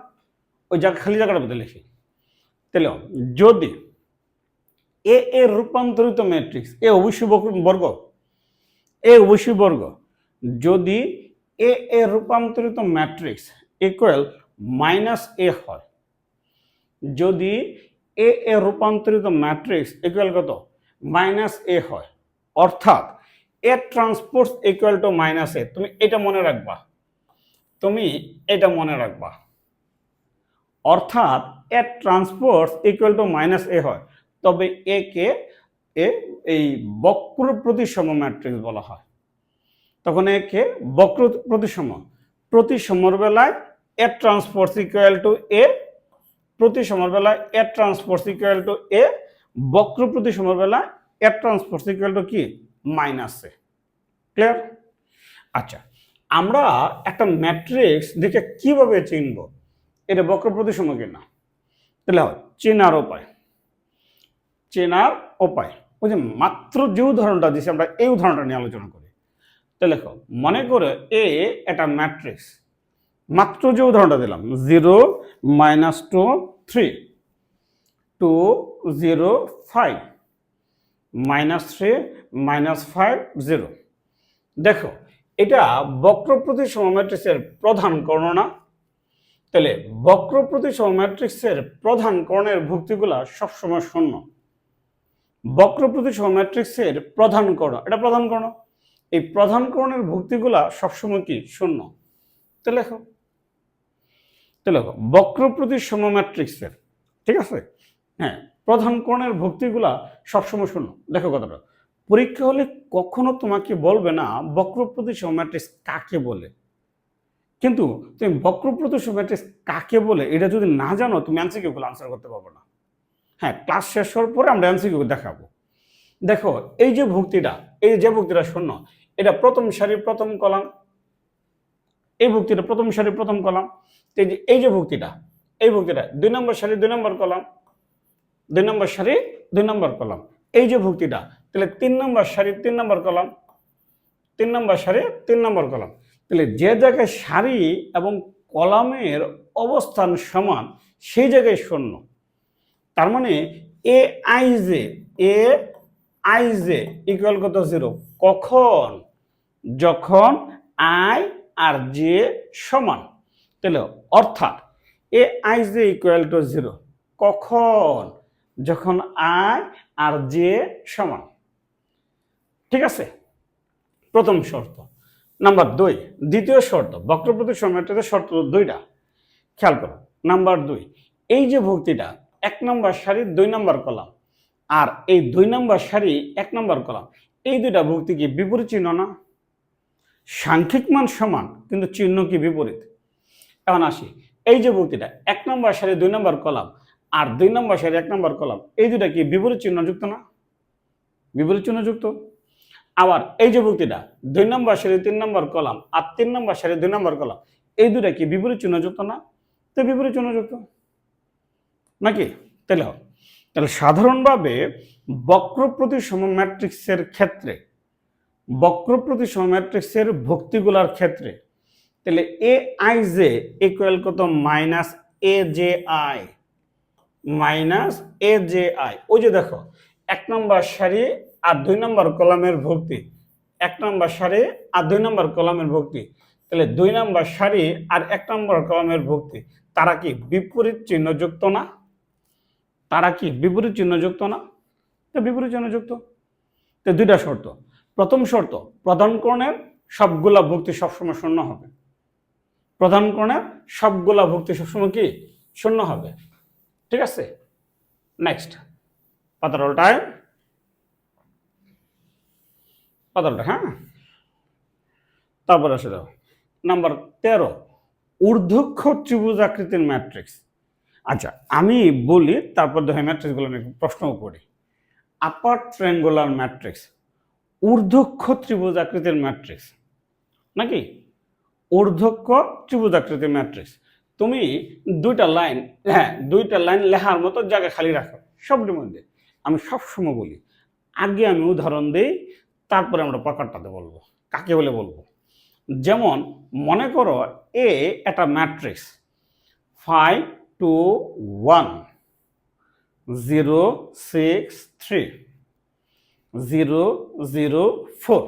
A: ওই জায়গা খালি জায়গাটার মধ্যে লিখি। তাহলে যদি এ এর রূপান্তরিত ম্যাট্রিক্স, এ অবশ্যই বর্গ, এ অবশ্যই বর্গ, যদি এ এর রূপান্তরিত ম্যাট্রিক্স ইকুয়াল মাইনাস এ হয়, যদি এ এর রূপান্তরিত ম্যাট্রিক্স ইকুয়াল কত মাইনাস এ হয়, অর্থাৎ a transpose equal to minus a. তুমি এটা মনে রাখবা, তুমি এটা মনে রাখবা, অর্থাৎ a transpose equal to minus a হয়, তবে এ কে এই বক্র প্রতিসম ম্যাট্রিক্স বলা হয়। তখন একে বক্র প্রতিসমর বেলায় এ ট্রান্সপোজ ইকুয়াল টু এ, প্রতিসমর বেলায় এ ট্রান্সপোজ ইকুয়াল টু এ, বক্র প্রতিসমর বেলায় এ ট্রান্সপোজ ইকুয়াল টু কি মাইনাস এ। ক্লিয়ার? আচ্ছা, আমরা একটা ম্যাট্রিক্স দেখে কিভাবে চিনব এটা বক্র প্রতিসম কিনা? তাহলে চেনার উপায়, চেনার উপায় ওই যে মাত্র যে উদাহরণটা দিয়েছি আমরা এই উদাহরণটা নিয়ে আলোচনা করি। তাহলে দেখো, মনে করে এ একটা ম্যাট্রিক্স, মাত্র যে উদাহরণটা দিলাম 0 -2 3 2 0 5 -3 -5 0। দেখো, এটা বক্র প্রতিসম ম্যাট্রিক্সের প্রধান কর্ণ না? তাহলে বক্র প্রতিসম ম্যাট্রিক্সের প্রধান কর্ণের ভুক্তিগুলা সবসময় শূন্য। বক্র প্রতিসম ম্যাট্রিক্সের প্রধান কর্ণ, এটা প্রধান কর্ণ, এই প্রধান কর্ণের ভুক্তিগুলা সবসময় কি শূন্য। তো লেখো, তো লেখো বক্র প্রতিসম ম্যাট্রিক্সের, ঠিক আছে, হ্যাঁ, প্রধান কর্ণের ভুক্তিগুলা সবসময় শূন্য। দেখো কথাটা, পরীক্ষা হলে কখনো তোমাকে বলবে না বক্র প্রতিসম ম্যাট্রিক্স কাকে বলে, কিন্তু তুমি বক্র প্রতিসম ম্যাট্রিক্স কাকে বলে এটা যদি না জানো, তুমি এমসিকিউগুলো আনসার করতে পারবে না। হ্যাঁ, ক্লাস শেষ হওয়ার পরে আমরা এমসিকিউ দেখাবো। দেখো, এই যে ভুক্তিটা, এই যে ভুক্তিটা শূন্য, এটা প্রথম সারির প্রথম কলাম, এই ভুক্তিটা প্রথম সারির প্রথম কলাম। এই যে ভুক্তিটা, এই ভুক্তিটা 2 নম্বর সারি 2 নম্বর কলাম, 2 নম্বর সারি 2 নম্বর কলাম। এই যে ভুক্তিটা, তাহলে 3 নম্বর সারি 3 নম্বর কলাম, 3 নম্বর সারি 3 নম্বর কলাম। তাহলে যে জায়গায় সারি এবং কলামের অবস্থান সমান সেই জায়গায় শূন্য। তার মানে এ আই জে ইকুয়াল কত 0। কখন? যখন আই আর জে সমান। তাহলে অর্থাৎ A I J equal to 0 কখন? যখন আই আর জে সমান। ঠিক আছে, প্রথম শর্ত। নাম্বার 2, দ্বিতীয় শর্ত, বক্র প্রতিসম ম্যাট্রিক্সের শর্ত 2টা, খেয়াল করো। নাম্বার 2, এই যে ভুক্তিটা 1 নম্বর সারি 2 নম্বর কলাম, আর এই 2 নম্বর সারি 1 নম্বর কলাম, এই দুইটা ভুক্তি কি বিপরীত চিহ্ন না? সাংখ্যিক মান সমান কিন্তু চিহ্ন কি বিপরীত। এখন আসি, এই যে ভুক্তিটা 1 নম্বর সারি 2 নম্বর কলাম আর 2 নম্বর সারি 1 নম্বর কলাম, এই দুইটা কি বিপরীত চিহ্ন যুক্ত না? বিপরীত চিহ্ন যুক্ত। আবার এই যে ভুক্তিটা 2 নম্বর সারি 3 নম্বর কলাম আর 3 নম্বর সারি 2 নম্বর কলাম, এই দুইটা কি বিপরীত চিহ্ন যুক্ত না? তো বিপরীত চিহ্ন যুক্ত নাকি? তাহলে সাধারণভাবে বক্র প্রতিসম ম্যাট্রিক্সের ক্ষেত্রে, বক্র প্রতিসম ম্যাট্রিক্সের ভুক্তিগুলার ক্ষেত্রে, তাহলে এ আই জে ইকুয়াল কত minus A J I, minus A J I. ওই যে দেখো, 1 নম্বর সারি আর 2 নম্বর কলামের ভুক্তি, 1 নম্বর সারি আর 2 নম্বর কলামের ভুক্তি, তাহলে 2 নম্বর সারি আর 1 নম্বর কলামের ভুক্তি, তারা কি বিপরীত চিহ্ন যুক্ত না? তারা কি বিপরীত চিহ্ন যুক্ত না? তো বিপরীত চিহ্ন যুক্ত। তো দুইটা শর্ত। প্রথম শর্ত, প্রধান কর্ণের সবগুলা ভুক্তি সবসময় শূন্য হবে। প্রধান কর্ণের সবগুলা ভুক্তি সবসময় কি শূন্য হবে। ঠিক আছে, নেক্সট পাতার উল্টায়, পাতার উল্টা, হ্যাঁ। তারপরে আসে দাও নাম্বার 13, ঊর্ধ্বক্ষ ত্রিভুজ আকৃতির ম্যাট্রিক্স। আচ্ছা, আমি বলি, তারপর দেখো ম্যাট্রিক্সগুলো নিয়ে প্রশ্নও করি। আপার ট্রায়াঙ্গুলার ম্যাট্রিক্স, ঊর্ধ্বক্ষ ত্রিভুজ আকৃতির ম্যাট্রিক্স নাকি? ঊর্ধ্বক্ষ ত্রিভুজ আকৃতির ম্যাট্রিক্স। তুমি দুইটা লাইন, হ্যাঁ, দুইটা লাইন লেখার মতো জায়গা খালি রাখো সবটির মধ্যে। আমি সবসময় বলি, আগে আমি উদাহরণ দিই, তারপরে আমরা প্রকারটাতে বলবো কাকে বলে বলবো। যেমন মনে করো এ একটা ম্যাট্রিক্স 5 2 1 0 6 3 0 0 4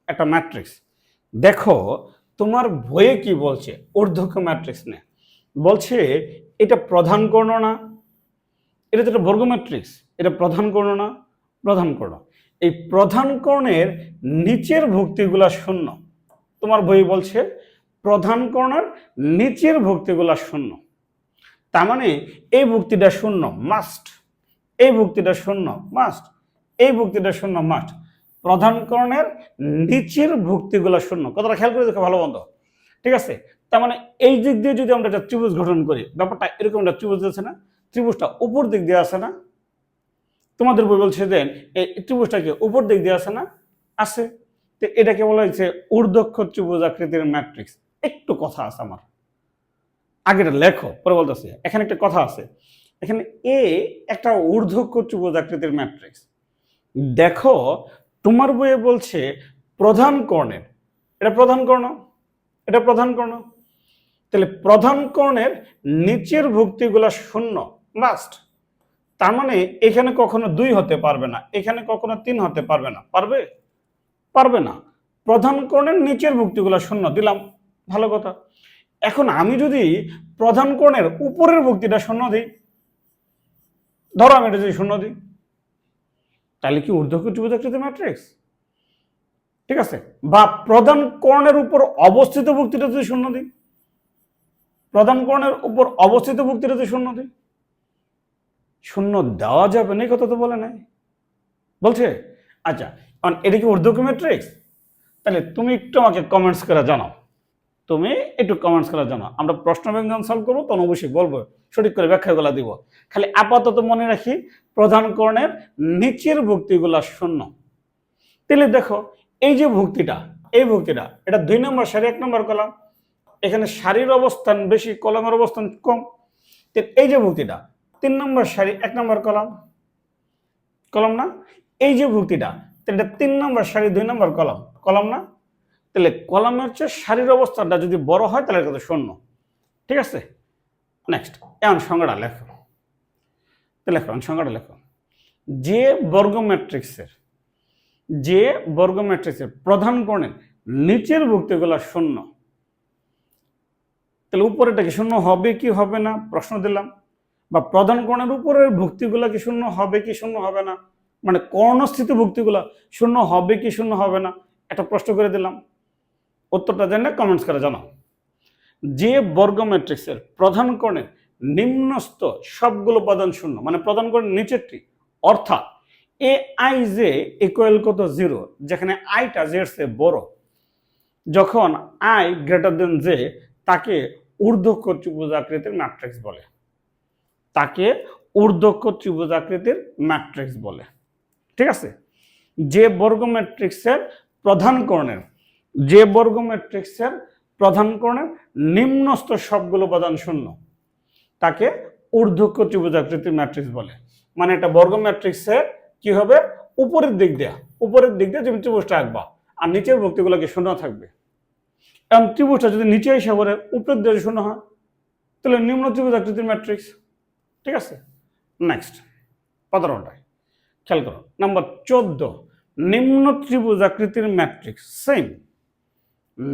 A: একটা ম্যাট্রিক্স। দেখো তোমার বইয়ে কি বলছে, ঊর্ধ্বক ম্যাট্রিক্স নে বলছে এটা প্রধান কর্ণ না, এটা তো একটা বর্গ ম্যাট্রিক্স, এটা প্রধান কর্ণ না, প্রধান কর্ণ। এই প্রধান কর্ণের নিচের ভুক্তিগুলা শূন্য। তোমার বই বলছে প্রধান কর্ণের নিচের ভুক্তিগুলা শূন্য, তার মানে এই ভুক্তিটা শূন্য মাস্ট, এই ভুক্তিটা শূন্য মাস্ট, এই ভুক্তিটা শূন্য মাস্ট। প্রধান কর্ণের নিচের ভুক্তিগুলা শূন্য। কথাটা খেয়াল করে দেখো ভালো মন্দ, ঠিক আছে? তার মানে এই দিক দিয়ে যদি আমরা একটা ত্রিভুজ গঠন করি, ব্যাপারটা এরকম একটা ত্রিভুজ আছে না, ত্রিভুজটা উপর দিক দিয়ে আসে না? তোমাদের বই বলছে দেন এই ত্রিভুজটাকে উপর দিক দিয়ে আসে না? আসে। তো এটাকে বলা হয়েছে ঊর্ধ্বক্ষ ত্রিভুজ আকৃতির ম্যাট্রিক্স। একটু কথা আছে আমার, আগেটা লেখো পরে বলতেছি। এখানে একটা কথা আছে, এখানে এ একটা ঊর্ধ্বক্ষ ত্রিভুজ আকৃতির ম্যাট্রিক্স। দেখো তোমার বইয়ে বলছে প্রধান কর্ণের, এটা প্রধান কর্ণ, এটা প্রধান কর্ণ, তাহলে প্রধান কর্ণের নিচের ভুক্তিগুলা শূন্য মাস্ট। তার মানে এখানে কখনো 2 হতে পারবে না, এখানে কখনো 3 হতে পারবে না। পারবে? পারবে না। প্রধান কর্ণের নিচের ভুক্তিগুলা শূন্য দিলাম, ভালো কথা। এখন আমি যদি প্রধান কর্ণের উপরের ভুক্তিটা শূন্য দিই, ধরো আমি এটা যদি শূন্য দিই, তাহলে কি ঊর্ধ্বক্ষ ত্রিভুজ আকৃতির ম্যাট্রিক্স? ঠিক আছে? বা প্রধান কর্ণের উপর অবস্থিত ভুক্তিটা যদি শূন্য দিই, প্রধান কর্ণের উপর অবস্থিত ভুক্তিটা যদি শূন্য দিই, শূন্য দেওয়া যাবে না, এই কথা তো বলে নাই, বলছে। আচ্ছা, এটা কি ঊর্ধ্বক্ষ ম্যাট্রিক্স? তাহলে তুমি একটু আমাকে কমেন্টস করে জানাও, তুমি একটু কমেন্টস করে জানাও। আমরা প্রশ্ন ব্যাংক যখন সলভ করবো তখন অবশ্যই বলবো, সঠিক করে ব্যাখ্যাগুলো দিব। খালি আপাতত মনে রাখি প্রধান কর্ণের নিচের ভুক্তিগুলা শূন্য। তাহলে দেখো এই যে ভুক্তিটা, এই ভুক্তিটা এটা 2 নম্বর সারি 1 নম্বর কলাম, এখানে সারির অবস্থান বেশি, কলামের অবস্থান কম। এই যে ভুক্তিটা 3 নম্বর সারি 1 নম্বর কলাম, কলাম না? এই যে ভুক্তিটা এটা 3 নম্বর সারি 2 নম্বর কলাম, কলাম না? তাহলে কলামের চেয়ে সারির অবস্থানটা যদি বড় হয় তাহলে এটা শূন্য। ঠিক আছে? নেক্সট, এখন সংজ্ঞাটা লেখো। লেখো সংজ্ঞাটা লেখো। যে বর্গ ম্যাট্রিক্সের, যে বর্গ ম্যাট্রিক্সের প্রধান কর্ণের নিচের ভুক্তিগুলো শূন্য, তাহলে উপরেটা কি শূন্য হবে কি হবে না প্রশ্ন দিলাম। বা প্রধান কর্ণের উপরের ভুক্তিগুলো কি শূন্য হবে কি শূন্য হবে না, মানে কর্ণস্থিত ভুক্তিগুলো শূন্য হবে কি শূন্য হবে না, একটা প্রশ্ন করে দিলাম। উত্তরটা জানলে কমেন্টস করে জানাও। যে বর্গ ম্যাট্রিক্সের প্রধান কর্ণের নিম্নস্থ সবগুলো উপাদান শূন্য, মানে প্রধান কর্ণের নিচেরটি, অর্থাৎ এ আই জে ইকুয়াল কত 0, যেখানে আইটা জেড সে বড়, যখন আই গ্রেটার দেন জে, তাকে ঊর্ধ্বক্ষ ত্রিভুজ আকৃতির ম্যাট্রিক্স বলে, তাকে ঊর্ধ্বক্ষ ত্রিভুজ আকৃতির ম্যাট্রিক্স বলে। ঠিক আছে? যে বর্গ ম্যাট্রিক্সের প্রধান কর্ণের, যে বর্গ ম্যাট্রিক্সের প্রধান কর্ণের নিম্নস্থ সবগুলো উপাদান শূন্য, তাকে ঊর্ধ্বক্ষ ত্রিভুজ আকৃতির ম্যাট্রিক্স বলে। মানে একটা বর্গ ম্যাট্রিক্সের কি হবে, উপরের দিক দিয়ে, উপরের দিক দিয়ে তুমি ত্রিভুজটা আঁকবা আর নিচের ভুক্তিগুলোকে শূন্য থাকবে। কারণ ত্রিভুজটা যদি নিচে এসে পড়ে উপরের দিকে শূন্য হয়, তাহলে নিম্ন ত্রিভুজ আকৃতির ম্যাট্রিক্স। ঠিক আছে? নেক্সট 15টায় খেয়াল করো, নাম্বার 14, নিম্ন ত্রিভুজ আকৃতির ম্যাট্রিক্স। সেম,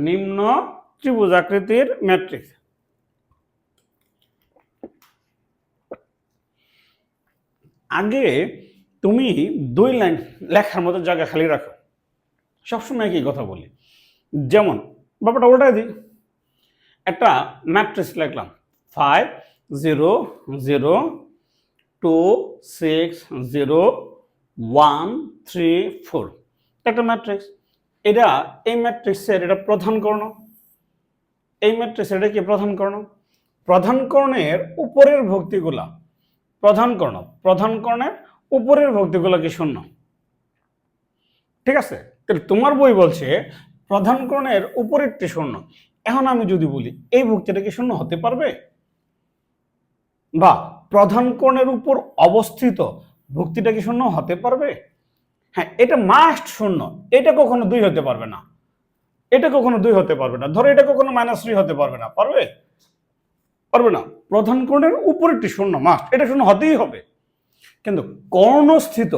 A: নিম্ন ত্রিভুজ আকৃতির ম্যাট্রিক্স। আগে তুমি 2 লাইন লেখার মতো জায়গা খালি রাখো, সবসময় একই কথা বলি। যেমন ব্যাপারটা ওটাই দিই, একটা ম্যাট্রিক্স লিখলাম 5 0 0 2 6 0 1 3 4, একটা ম্যাট্রিক্স। এটা এই ম্যাট্রিক্সের এটা প্রধান কর্ণ, এই ম্যাট্রিক্সের এটা কি প্রধান কর্ণ। প্রধান কর্ণের উপরের ভুক্তিগুলা, প্রধান কর্ণ, প্রধান কর্ণের উপরের ভুক্তিগুলো কি শূন্য। ঠিক আছে? তাহলে তোমার বই বলছে প্রধান কর্ণের উপরেরটি শূন্য। এখন আমি যদি বলি এই ভুক্তিটা কি শূন্য হতে পারবে? বা প্রধান কর্ণের উপর অবস্থিত ভুক্তিটা কি শূন্য হতে পারবে? হ্যাঁ, এটা মাস্ট শূন্য, এটা কখনো 2 হতে পারবে না, এটা কখনো 2 হতে পারবে না। ধরো এটা কখনো -3 হতে পারবে না, পারবে? পারবে না। প্রধান কোণের উপরেরটি শূন্য মাস্ট, এটা শূন্য হতেই হবে। কিন্তু কর্ণস্থিত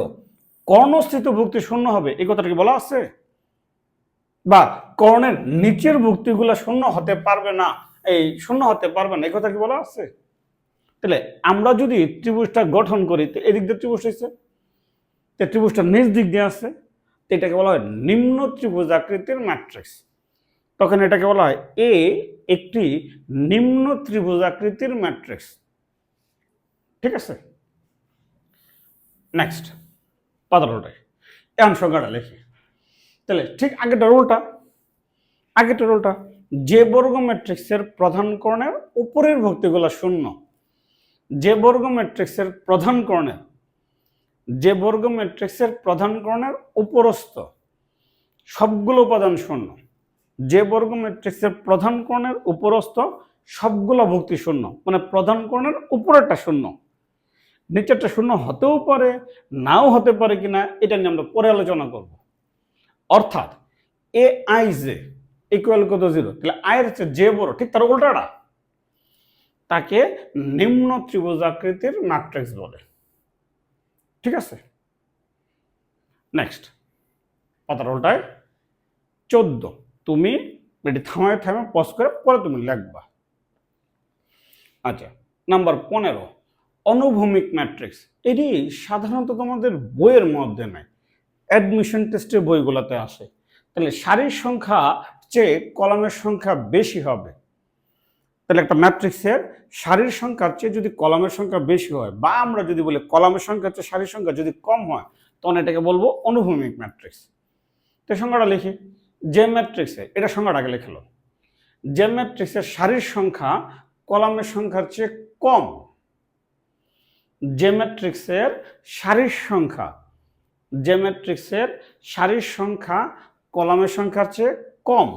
A: ভুক্তি শূন্য হবে, এই কথাটা কি বলা আছে? বা কর্ণের নিচের ভুক্তিগুলো শূন্য হতে পারবে না, এই শূন্য হতে পারবে না, এই কথা কি বলা আছে? তাহলে আমরা যদি ত্রিভুজটা গঠন করি, এদিক দিয়ে ত্রিভুজ হয়েছে, ত্রিভুজটা নিচ দিক দিয়ে আছে, এটাকে বলা হয় নিম্ন ত্রিভুজ আকৃতির ম্যাট্রিক্স। তখন এটাকে বলা হয় এ একটি নিম্ন ত্রিভুজ আকৃতির ম্যাট্রিক্স। ঠিক আছে, নেক্সট 15টায় এখন সংখ্যাটা লিখি। তাহলে ঠিক আগেরটা রোলটা যে বর্গ ম্যাট্রিক্সের প্রধান কর্ণের উপরের ভুক্তিগুলো শূন্য, যে বর্গ ম্যাট্রিক্সের প্রধান কর্ণের উপরস্থ সবগুলো উপাদান শূন্য, যে বর্গ ম্যাট্রিক্সের প্রধান কর্ণের উপরস্থ সবগুলো ভুক্তি শূন্য, মানে প্রধান কর্ণের উপরেরটা শূন্য, নিচেরটা শূন্য হতেও পারে নাও হতে পারে কিনা এটা নিয়ে আমরা পরে আলোচনা করব। অর্থাৎ এ আই জে ইকুয়াল কত 0, তাহলে আয়ের চেয়ে যে বড়, ঠিক তার উল্টাটা, তাকে নিম্ন ত্রিভুজ আকৃতির ম্যাট্রিক্স বলে। ঠিক আছে, নেক্সট 15টায় 14, তুমি এটি থামায় পজ করে পরে তুমি লিখবা। আচ্ছা, নাম্বার 15 অনুভূমিক ম্যাট্রিক্স। এটি সাধারণত তোমাদের বইয়ের মধ্যে নাই, অ্যাডমিশন টেস্টের বইগুলোতে আসে। তাহলে সারির সংখ্যা চেয়ে কলামের সংখ্যা বেশি হবে। তাহলে একটা ম্যাট্রিক্সের সারির সংখ্যার চেয়ে যদি কলামের সংখ্যা বেশি হয়, বা আমরা যদি বলি কলামের সংখ্যার চেয়ে সারির সংখ্যা যদি কম হয়, তখন এটাকে বলবো অনুভূমিক ম্যাট্রিক্স। তো সংখ্যাটা লিখি, যে ম্যাট্রিক্সে, এটা সংখ্যাটা আগে লিখলো, যে ম্যাট্রিক্সের সারির সংখ্যা কলামের সংখ্যার চেয়ে কম, যে ম্যাট্রিক্সের সারির সংখ্যা কলামের সংখ্যার চেয়ে কম,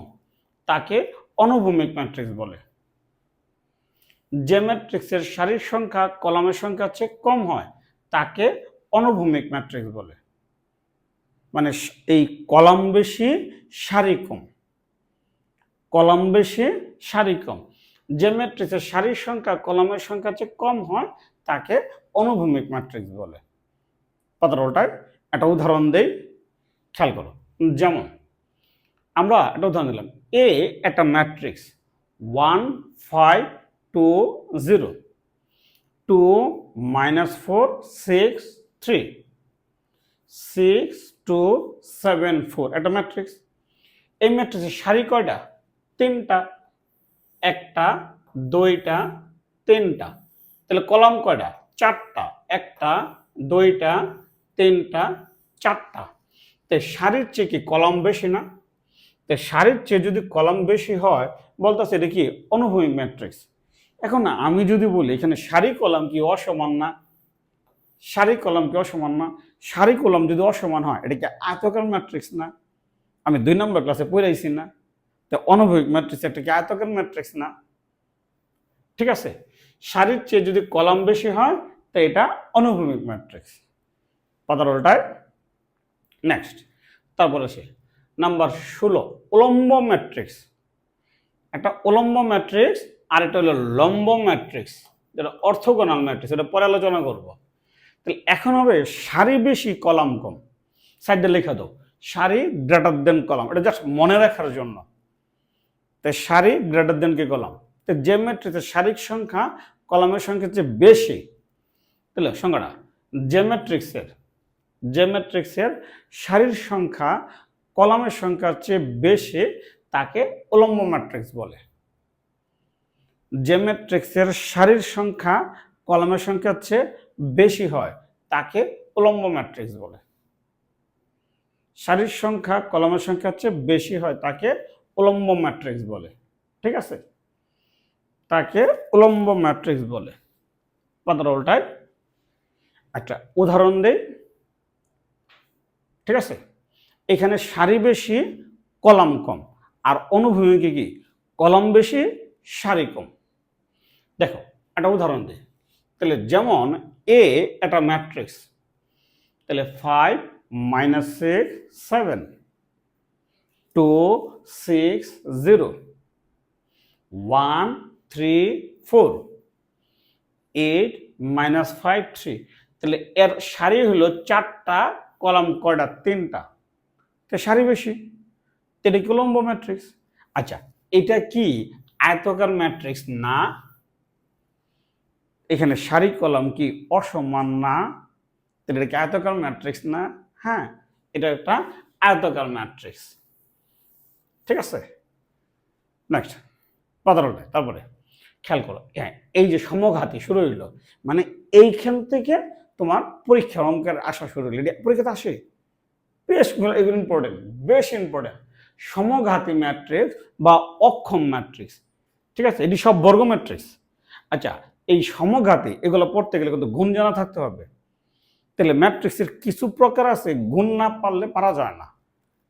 A: তাকে অনুভূমিক ম্যাট্রিক্স বলে। যে ম্যাট্রিক্সের সারির সংখ্যা কলামের সংখ্যার চেয়ে কম হয়, তাকে অনুভূমিক ম্যাট্রিক্স বলে। মানে এই কলাম বেশি সারি কম, কলাম বেশি সারি কম, যে ম্যাট্রিক্সের সারির সংখ্যা কলামের সংখ্যার চেয়ে কম হয়, তাকে অনুভূমিক ম্যাট্রিক্স বলে। 15টায় একটা উদাহরণ দেই, খেয়াল করো। যেমন আমরা একটা উদাহরণ দিলাম, এ একটা ম্যাট্রিক্স 1 5 2 0 2 -4 6 3 6 2 7 4, একটা ম্যাট্রিক্স। এই ম্যাট্রিক্সের সারি কয়টা? 3টা, 1টা 2টা 3টা। তাহলে কলাম কয়টা? 4টা, 1টা 2টা 3টা 4টা। তো সারির চেয়ে কি কলাম বেশি না? তো সারির চেয়ে যদি কলাম বেশি হয়, বলতেছে এটা কি অনুভূমিক ম্যাট্রিক্স। এখন আমি যদি বলি এখানে সারি কলাম কি অসমান না? সারি কলাম কি অসমান না? সারি কলাম যদি অসমান হয়, এটা কি আয়তাকার ম্যাট্রিক্স না? আমি 2 নম্বর ক্লাসে পড়াইছি না? তো অনুভূমিক ম্যাট্রিক্স একটা কি আয়তাকার ম্যাট্রিক্স না? ঠিক আছে, সারির চেয়ে যদি কলাম বেশি হয়, তো এটা অনুভূমিক ম্যাট্রিক্স। 15টায় নেক্সট, তারপরে সে নাম্বার 16 উলম্ব ম্যাট্রিক্স। একটা উলম্ব ম্যাট্রিক্স আর এটা হলো লম্ব ম্যাট্রিক্স, যেটা অর্থোগোনাল ম্যাট্রিক্স, এটা পরে আলোচনা করব। তাহলে এখন হবে সারি বেশি কলাম কম, সাইডে লেখা দাও সারি গ্রেটার দেন কলাম, এটা জাস্ট মনে রাখার জন্য। তাই সারি গ্রেটার দেন কি কলাম, তো যে ম্যাট্রিক্সের সারির সংখ্যা কলামের সংখ্যার চেয়ে বেশি, তাহলে সংখ্যাটা যে ম্যাট্রিক্সের সারির সংখ্যা কলামের সংখ্যার চেয়ে বেশি, তাকে উলম্ব ম্যাট্রিক্স বলে। যে ম্যাট্রিক্সের সারির সংখ্যা কলামের সংখ্যার চেয়ে বেশি হয়, তাকে উলম্ব ম্যাট্রিক্স বলে। সারির সংখ্যা কলামের সংখ্যার চেয়ে বেশি হয়, তাকে উলম্ব ম্যাট্রিক্স বলে। ঠিক আছে, তাকে উলম্ব ম্যাট্রিক্স বলে। 15টায় একটা উদাহরণ দেই। ঠিক আছে, এখানে সারি বেশি কলাম কম, আর অনুভূমিকে কি কলাম বেশি সারি কম। দেখো একটা উদাহরণ দিই। তাহলে যেমন এ একটা ম্যাট্রিক্স, তাহলে 5 -6 7 2 6 0 1 3 4 8 -5 3। তাহলে এর সারি হলো 4টা, কলাম কয়টা? 3টা। তো সারি বেশি, এটা কি উলম্ব ম্যাট্রিক্স? আচ্ছা, এটা কি আয়তাকার ম্যাট্রিক্স? না। এখানে সারি কলাম কি অসমান? না। তাহলে এটা কি আয়তাকার ম্যাট্রিক্স? না। হ্যাঁ, এটা একটা আয়তাকার ম্যাট্রিক্স। ঠিক আছে, নেক্সট পাতারোটা। তারপরে খেয়াল করো, হ্যাঁ, এই যে সমঘাতী শুরু হইলো, মানে এইখান থেকে তোমার পরীক্ষার অঙ্কের আসা শুরু হইলো। পরীক্ষাতে আসে, বেশ এগুলো ইম্পর্টেন্ট, বেশ ইম্পর্টেন্ট। সমঘাতী ম্যাট্রিক্স বা অক্ষম ম্যাট্রিক্স, ঠিক আছে, এটি সব বর্গ ম্যাট্রিক্স। আচ্ছা, এই সমঘাতী এগুলো পড়তে গেলে কিন্তু গুণ জানা থাকতে হবে। তাহলে ম্যাট্রিক্সের কিছু প্রকার আছে, গুণ না পারলে পারা যায় না।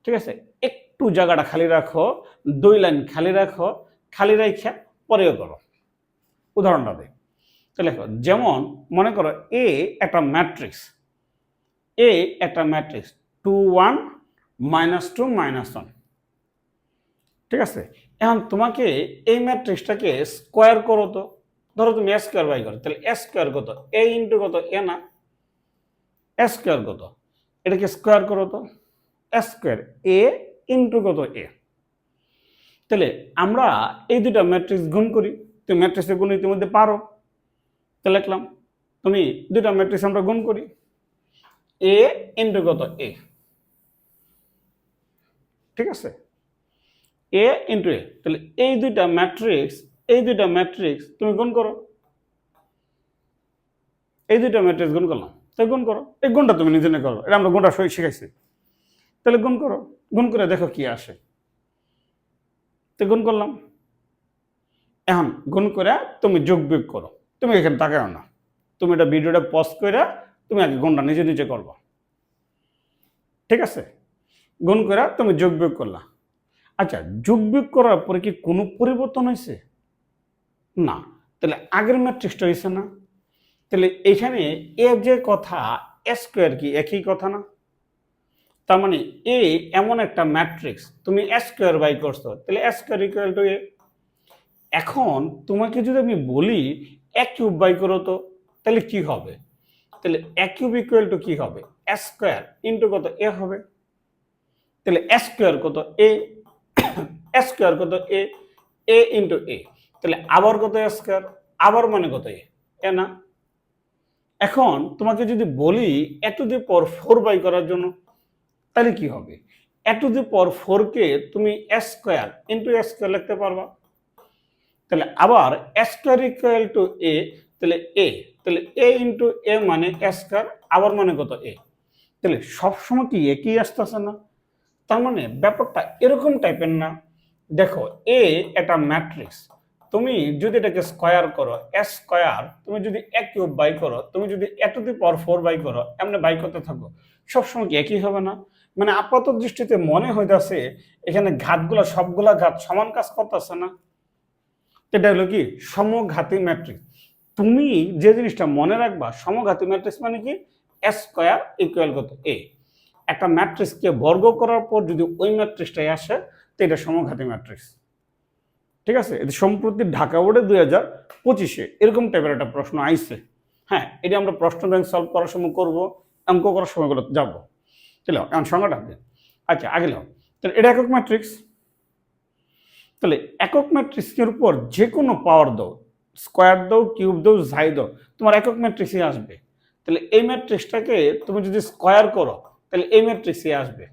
A: ঠিক আছে, একটু জায়গাটা খালি রাখো, 2 লাইন খালি রাখো, খালি রেখে পরেও করো। উদাহরণটা দিই, তাহলে যেমন মনে করো এ একটা ম্যাট্রিক্স, এ একটা ম্যাট্রিক্স 2 1 -2 -1। ঠিক আছে, এখন তোমাকে এই ম্যাট্রিক্সটাকে স্কোয়ার করো তো। ধরো তুমি এ স্কোয়ার বাই করো, তাহলে এ স্কোয়ার কত? এ ইন্টু কত? এ না, এ স্কোয়ার কত? এটাকে স্কোয়ার করো তো, এ স্কোয়ার এ ইন্টু কত? এ। তাহলে আমরা এই দুটা ম্যাট্রিক্স গুণ করি। তুমি ম্যাট্রিক্সের গুণ ইতিমধ্যে পারো, তাহলে লিখলাম তুমি দুটা ম্যাট্রিক্স আমরা গুণ করি, এ ইন্টু কত? এ। ঠিক আছে, এ ইন্টু এ। তাহলে এই দুইটা ম্যাট্রিক্স, এই দুইটা ম্যাট্রিক্স তুমি গুণ করো, এই দুইটা ম্যাট্রিক্স গুণ করলাম, তাই গুণ করো। এই গুণটা তুমি নিজে করো, এটা আমরা গুণটা শিখাইছি। তাহলে গুণ করো, গুণ করে দেখো কি আসে। তো গুণ করলাম, এখন গুণ করে তুমি যোগ বিয়োগ করো। তুমি এখানে তাকাও না, তুমি এটা ভিডিওটা পজ করে তুমি আগে গুণটা নিজে নিজে করবো। ঠিক আছে, গুণ করে তুমি যোগ বিয়োগ করলা। আচ্ছা, যোগ বিয়োগ করার পরে কি কোনো পরিবর্তন হয়েছে? না। তাহলে আগের ম্যাট্রিক্সটা হয়েছে না? তাহলে এখানে এ যে কথা, এ স্কোয়ার কি একই কথা না? তার মানে এ এমন একটা ম্যাট্রিক্স, তুমি এ স্কোয়ার বাই করছো, তাহলে এ স্কোয়ার ইকুয়াল টু এ। এখন তোমাকে যদি আমি বলি এ কিউব বাই করো তো, তাহলে কি হবে? তাহলে এ কিউব ইকুয়াল টু কি হবে? এ স্কোয়ার ইন্টু কত? এ হবে। তাহলে এ স্কোয়ার কত? এ। এ স্কোয়ার কত? এ। এ ইন্টু এ। তাহলে আবার কত? এ স্কোয়ার। আবার মানে কত? এ না। এখন তোমাকে যদি বলি এ টু দি পাওয়ার 4 বাই করার জন্য, তাহলে কি হবে? এ টু দি পাওয়ার 4 কে তুমি এ স্কোয়ার ইন্টু এ স্কোয়ার লিখতে পারবা। তাহলে আবার এ স্কোয়ার ইকুয়াল টু এ, তাহলে এ, তাহলে এ ইন্টু এ মানে এ স্কোয়ার, আবার মানে কত? এ। তাহলে সবসময় কি একই আসতেছে না? তার মানে ব্যাপারটা এরকম টাইপের না। দেখো, এ একটা ম্যাট্রিক্স, তুমি যদি এটাকে স্কোয়ার করো, এ স্কোয়ার, তুমি যদি এ কিউব বাই করো, তুমি যদি a to the power 4 by করো, এমনি বাই করতে থাকো, সবসময় কি একই হবে না? মানে আপাত দৃষ্টিতে মনে হইতাছে এখানে ঘাতগুলো, সবগুলা ঘাত সমান কাজ করতেছে না। এটা হলো কি সমঘাতী ম্যাট্রিক্স। তুমি যে জিনিসটা মনে রাখবা, সমঘাতী ম্যাট্রিক্স মানে কি? এ স্কোয়ার ইকুয়াল কত? এ। একটা ম্যাট্রিক্সকে বর্গ করার পর যদি ওই ম্যাট্রিক্সটাই আসে, তো এটা সমঘাতী ম্যাট্রিক্স। ঠিক আছে, এটা সম্প্রতি ঢাকা বোর্ডে 2025-এ এরকম টাইপের একটা প্রশ্ন আইছে। হ্যাঁ, এটা আমরা প্রশ্ন ব্যাংক সলভ করার সময় করবো, অঙ্ক করার সময় করে যাবো। চলো এখন সংজ্ঞাটা দিন। আচ্ছা, আগে নাও, তাহলে এটা একক ম্যাট্রিক্স। তাহলে একক ম্যাট্রিক্সের উপর যে কোনো পাওয়ার দাও, স্কোয়ার দাও, কিউব দাও, যাই দাও, তোমার একক ম্যাট্রিক্সই আসবে। তাহলে এই ম্যাট্রিক্সটাকে তুমি যদি স্কোয়ার করো, তাহলে এই ম্যাট্রিক্সই আসবে,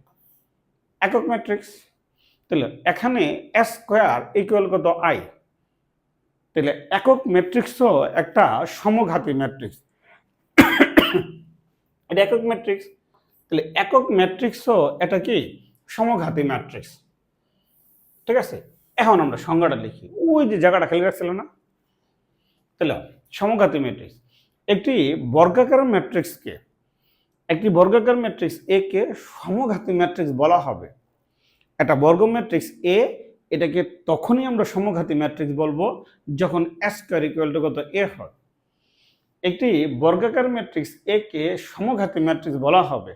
A: একক ম্যাট্রিক্স। তাহলে এখানে এ স্কোয়ার ইকুয়াল কত? আই। তাহলে একক ম্যাট্রিক্সও একটা সমঘাতী ম্যাট্রিক্স, এটা একক ম্যাট্রিক্স। তাহলে একক ম্যাট্রিক্সও এটা কি সমঘাতী ম্যাট্রিক্স। ঠিক আছে, এখন আমরা সংজ্ঞাটা লিখি, ওই যে জায়গাটা খালি রাখছিল না। তাহলে সমঘাতী ম্যাট্রিক্স, একটি বর্গাকার ম্যাট্রিক্সকে, একটি বর্গাকার ম্যাট্রিক্স এ কে সমঘাতী ম্যাট্রিক্স বলা হবে। একটা বর্গ ম্যাট্রিক্স এ, এটাকে তখনই আমরা সমঘাতী ম্যাট্রিক্স বলবো যখন এ স্কোয়ার ইকুয়াল টু কত? এ হয়। একটি বর্গাকার ম্যাট্রিক্স এ কে সমঘাতী ম্যাট্রিক্স বলা হবে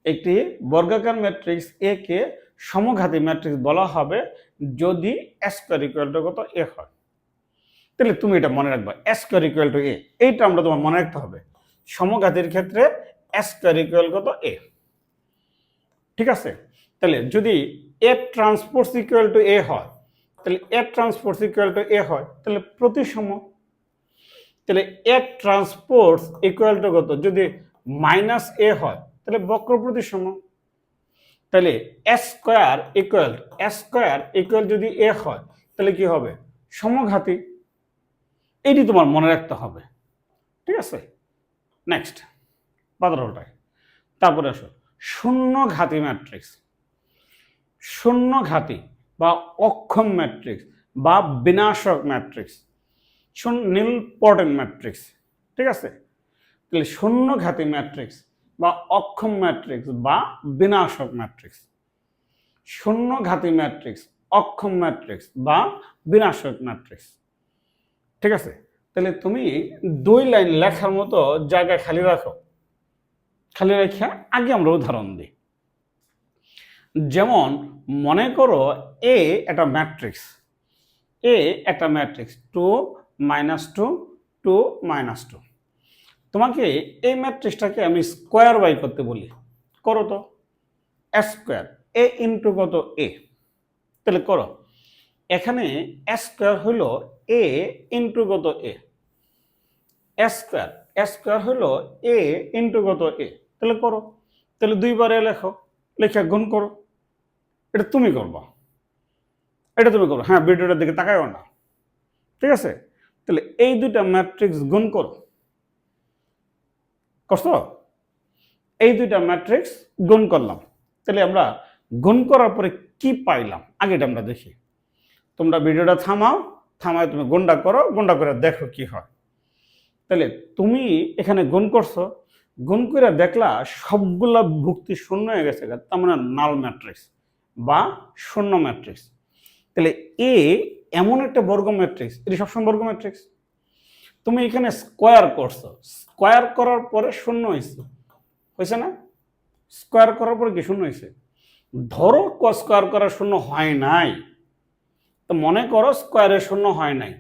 A: একটি বর্গাকার ম্যাট্রিক্স এ কে সমঘাতী ম্যাট্রিক্স বলা হবে যদি স্কয়ার ইকুয়াল টু কত এ হয়। তাহলে তুমি এটা মনে রাখবা, স্কয়ার ইকুয়াল টু এ, এইটা আমরা তোমার মনে রাখতে হবে। সমঘাতীর ক্ষেত্রে স্কয়ার ইকুয়াল কত এ, ঠিক আছে। তাহলে যদি এ ট্রান্সপোজ ইকুয়াল টু এ হয়, তাহলে এ ট্রান্সপোজ ইকুয়াল টু এ হয়, তাহলে প্রতিসম। তাহলে এ ট্রান্সপোজ ইকুয়াল টু কত, যদি মাইনাস এ হয় তাহলে বক্র প্রতিসম। তাহলে স্কয়ার ইকুয়াল যদি এ হয় তাহলে কি হবে, সমঘাতী। এটি তোমার মনে রাখতে হবে, ঠিক আছে। নেক্সট 15টায়, তারপরে আসো শূন্যঘাতী ম্যাট্রিক্স। শূন্যঘাতী বা অক্ষম ম্যাট্রিক্স বা বিনাশক ম্যাট্রিক্স, নীলপটেন্ট ম্যাট্রিক্স, ঠিক আছে। তাহলে শূন্যঘাতী ম্যাট্রিক্স বা অক্ষম ম্যাট্রিক্স বা বিনাশক ম্যাট্রিক্স, শূন্যঘাতী ম্যাট্রিক্স, অক্ষম ম্যাট্রিক্স বা বিনাশক ম্যাট্রিক্স, ঠিক আছে। তাহলে তুমি 2 লাইন লেখার মতো জায়গা খালি রাখো, খালি রেখে আগে আমরা উদাহরণ দিই। যেমন মনে করো এ একটা ম্যাট্রিক্স, এ একটা ম্যাট্রিক্স 2 -2 2 -2। তোমাকে এই ম্যাট্রিক্সটাকে আমি স্কোয়ার বাই করতে বলি, করো তো। স্কোয়ার এ ইন্টু কত এ, তাহলে করো। এখানে স্কোয়ার হলো এ ইন্টু কত এ, স্কোয়ার হলো এ ইন্টু কত এ, তাহলে করো। তাহলে 2 বারে লেখো, লেখা গুণ করো। এটা তুমি করবা, এটা তুমি করো, হ্যাঁ ভিডিওটার দিকে তাকায়ও না, ঠিক আছে। তাহলে এই দুইটা ম্যাট্রিক্স গুণ করো, করছো? এই দুইটা ম্যাট্রিক্স গুণ করলাম। তাহলে আমরা গুণ করার পরে কি পাইলাম আগে এটা আমরা দেখি। তোমরা ভিডিওটা থামায় তুমি গুণটা করো, গুণটা করে দেখো কি হয়। তাহলে তুমি এখানে গুণ করছো, গুণ করে দেখলা সবগুলা ভুক্তি শূন্য হয়ে গেছে, তার মানে নাল ম্যাট্রিক্স বা শূন্য ম্যাট্রিক্স। তাহলে এ এমন একটা বর্গ ম্যাট্রিক্স, এটি সবসময় বর্গ ম্যাট্রিক্স। তুমি এখানে স্কোয়ার করছো, স্কোয়ার করার পরে শূন্য হয়েছে না? স্কোয়ার করার পরে কি শূন্য হয়েছে? ধরো স্কোয়ার করা শূন্য হয় নাই, তো মনে করো স্কোয়ারে শূন্য হয় নাই,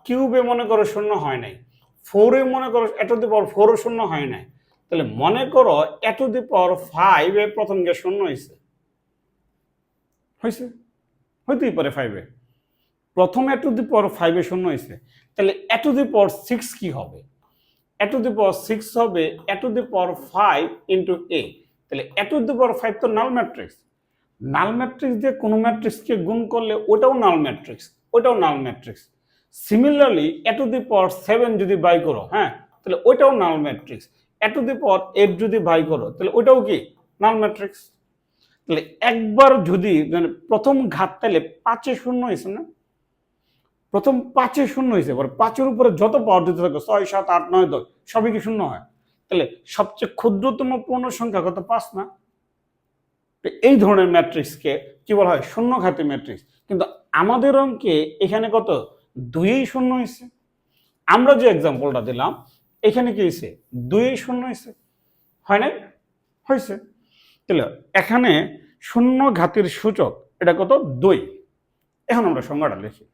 A: কিউবে মনে করো শূন্য হয় নাই, 4 এ মনে করো এ টু দি পাওয়ার 4 শূন্য হয় নাই, তাহলে মনে করো এ টু দি পাওয়ার 5 এ প্রথম গিয়ে শূন্য হয়েছে, হইতেই পারে 5 এ প্রথম এ টু দি পাওয়ার 5 এ শূন্য হয়েছে। তাহলে এ টু দি পাওয়ার 6 কি হবে? এ টু দি পাওয়ার 6 হবে এ টু দি পাওয়ার 5 ইন্টু এ। তাহলে এ টু দি পাওয়ার 5 তো নাল ম্যাট্রিক্স। নাল ম্যাট্রিক্স দিয়ে কোনো ম্যাট্রিক্সকে গুণ করলে ওটাও নাল ম্যাট্রিক্স, ওটাও null matrix. Similarly a to the power 7 যদি বাই করো, হ্যাঁ, তাহলে ওইটাও নাল ম্যাট্রিক্স। এ টু দি পাওয়ার 8 যদি বাই করো তাহলে ওইটাও কি নাল ম্যাট্রিক্স। তাহলে একবার যদি মানে প্রথম ঘাত তাহলে 5 এ শূন্য হয়েছে না, প্রথম 5 এ শূন্য হয়েছে, এবার 5 এর উপরে যত পাওয়ার দিতে থাকো 6 7 8 9 10 সবই কি শূন্য হয়। তাহলে সবচেয়ে ক্ষুদ্রতম পূর্ণ সংখ্যা কত? 5 না? এই ধরনের ম্যাট্রিক্সকে কি বলা হয়? শূন্যঘাতী ম্যাট্রিক্স। কিন্তু আমাদের অঙ্কে এখানে কত? 2 শূন্য হয়েছে। আমরা যে এক্সাম্পলটা দিলাম এখানে কি হয়েছে? 2 শূন্য হয়েছে, হয় নাই? হয়েছে। তাহলে এখানে শূন্যঘাতীর সূচক এটা কত? 2। এখন আমরা সংজ্ঞাটা লিখি,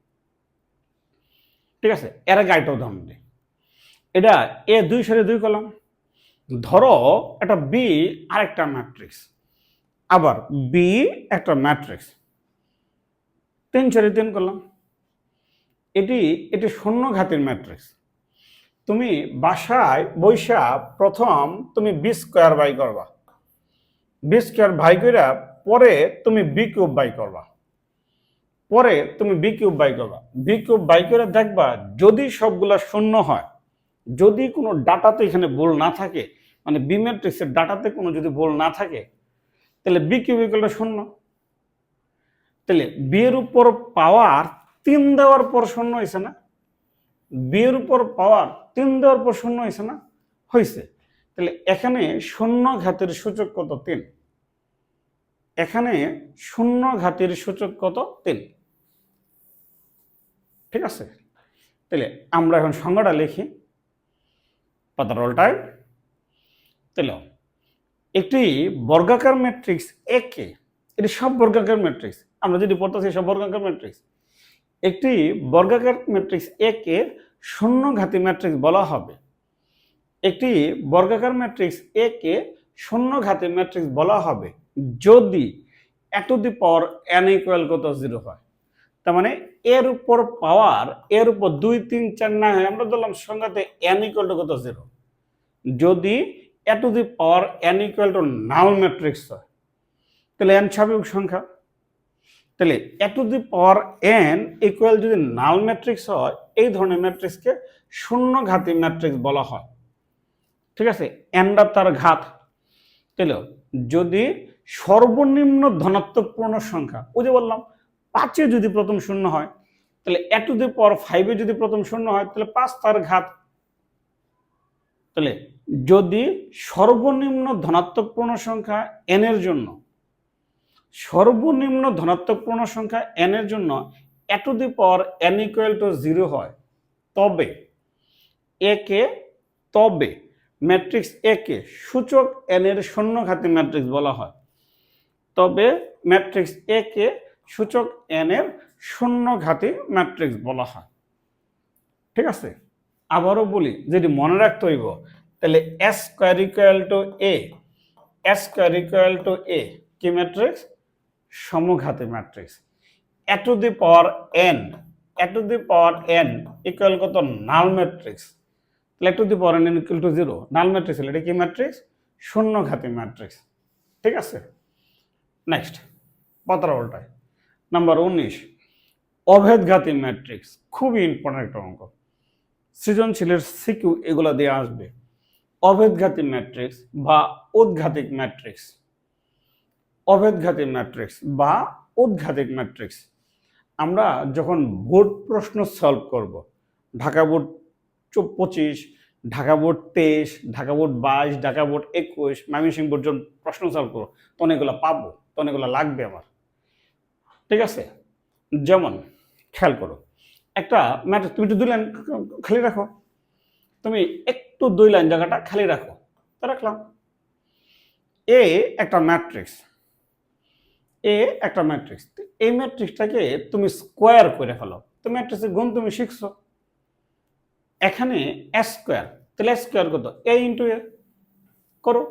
A: ঠিক আছে। এর আগে একটা উদাহরণ দিই। এটা এ 2 সারি 2 কলাম, ধরো একটা বি আরেকটা ম্যাট্রিক্স, আবার বি একটা ম্যাট্রিক্স 3 সারি 3 করলাম। এটি শূন্যঘাতীর ম্যাট্রিক্স। তুমি বাসায় বৈশা প্রথম তুমি বি স্কোয়ার বাই করবা, বি স্কোয়ার বাই করে পরে তুমি বি কিউব বাই করবা, পরে তুমি বি কিউব বাই করবা, বি কিউব বাই করে দেখবা যদি সবগুলা শূন্য হয়, যদি কোনো ডাটাতে এখানে ভুল না থাকে, মানে বি ম্যাট্রিক্সের ডাটাতে কোনো যদি ভুল না থাকে, তাহলে বি কিউব ইকুয়াল শূন্য। তাহলে বি এর উপর পাওয়ার 3 দেওয়ার পর শূন্য হয়েছে না? বি এর উপর পাওয়ার 3 দেওয়ার পর শূন্য হয়েছে না? হয়েছে। তাহলে এখানে শূন্য ঘাতের সূচক কত? 3। এখানে শূন্য ঘাতের সূচক কত? 3, ঠিক আছে। তাহলে আমরা এখন সংজ্ঞাটা লিখি পাতার উল্টায়। তাহলে একটি বর্গাকার ম্যাট্রিক্স এ কে, এটি সব বর্গাকার ম্যাট্রিক্স, আমরা যেটি পড়তেছি সব বর্গাকার ম্যাট্রিক্স, একটি বর্গাকার ম্যাট্রিক্স এ কে শূন্যঘাতী ম্যাট্রিক্স বলা হবে। একটি বর্গাকার ম্যাট্রিক্স এ কে শূন্যঘাতী ম্যাট্রিক্স বলা হবে যদি a to the power n equal কত 0 হয়। তার মানে এর উপর পাওয়ার এর উপর 2 3 4 না হয়, আমরা ধরলাম সংখ্যাতে n ইকুয়াল টু কত 0, যদি a to the power n equal to null matrix হয়, তাহলে n স্বাভাবিক সংখ্যা, তাহলে a to the power n equal যদি নাল ম্যাট্রিক্স হয়, এই ধরনের ম্যাট্রিক্সকে শূন্যঘাতী ম্যাট্রিক্স বলা হয়। ঠিক আছে, এনটা তার ঘাত। তাহলে যদি সর্বনিম্ন ধনাত্মক পূর্ণ সংখ্যা, ওই যে বললাম 5-এ যদি প্রথম শূন্য হয়, তাহলে এ টু দি পাওয়ার 5-এ যদি প্রথম শূন্য হয়, তাহলে 5 তার ঘাত। তাহলে যদি সর্বনিম্ন ধনাত্মক পূর্ণ সংখ্যা n এর জন্য, সর্বনিম্ন ধনাত্মক পূর্ণ সংখ্যা n এর জন্য a to the power n equal to 0 হয়, তবে একে তবে ম্যাট্রিক্স এ কে সূচক n এর শূন্যঘাতী ম্যাট্রিক্স বলা হয়। তবে ম্যাট্রিক্স এ কে সূচক n এর শূন্যঘাতী ম্যাট্রিক্স বলা হয়। ঠিক আছে, আবারও বলি, যদি মনে রাখতে হইব, তাহলে s square equal to a, s square equal to a কি ম্যাট্রিক্স? সমঘাতী matrix. A to the power n, a to the power n equal কত? Null matrix. তাহলে to the power n equal to 0 null matrix হলে এটা কি matrix? শূন্যঘাতী matrix. ঠিক আছে, নেক্সট পাতার উল্টায় নাম্বার 19, অভেদঘাতী ম্যাট্রিক্স। খুবই ইম্পর্টেন্ট একটা অঙ্ক, সৃজনশীলের সিকিউ এগুলো দিয়ে আসবে। অভেদঘাতী ম্যাট্রিক্স বা উৎঘাতিক ম্যাট্রিক্স, অভেদঘাতী ম্যাট্রিক্স বা উৎঘাতিক ম্যাট্রিক্স আমরা যখন বোর্ড প্রশ্ন সলভ করব, Dhaka board 25, Dhaka board 23, Dhaka board 22, Dhaka board 21, Mymensingh board যখন প্রশ্ন সলভ করবো, তখন এগুলো পাবো, তখন এগুলো লাগবে আমার। ঠিক আছে, যেমন খেয়াল করো, একটা ম্যাট্রিক্স, তুমি একটু 2 লাইন খালি রাখো, তুমি একটু 2 লাইন জায়গাটা খালি রাখো, তো রাখলাম। এ একটা ম্যাট্রিক্স, এ একটা ম্যাট্রিক্স, এই ম্যাট্রিক্সটাকে তুমি স্কোয়ার করে ফেলো। তো ম্যাট্রিক্সের গুণ তুমি শিখছো, এখানে এ স্কোয়ার, তাহলে স্কোয়ার কত? এ ইন্টু এ করো,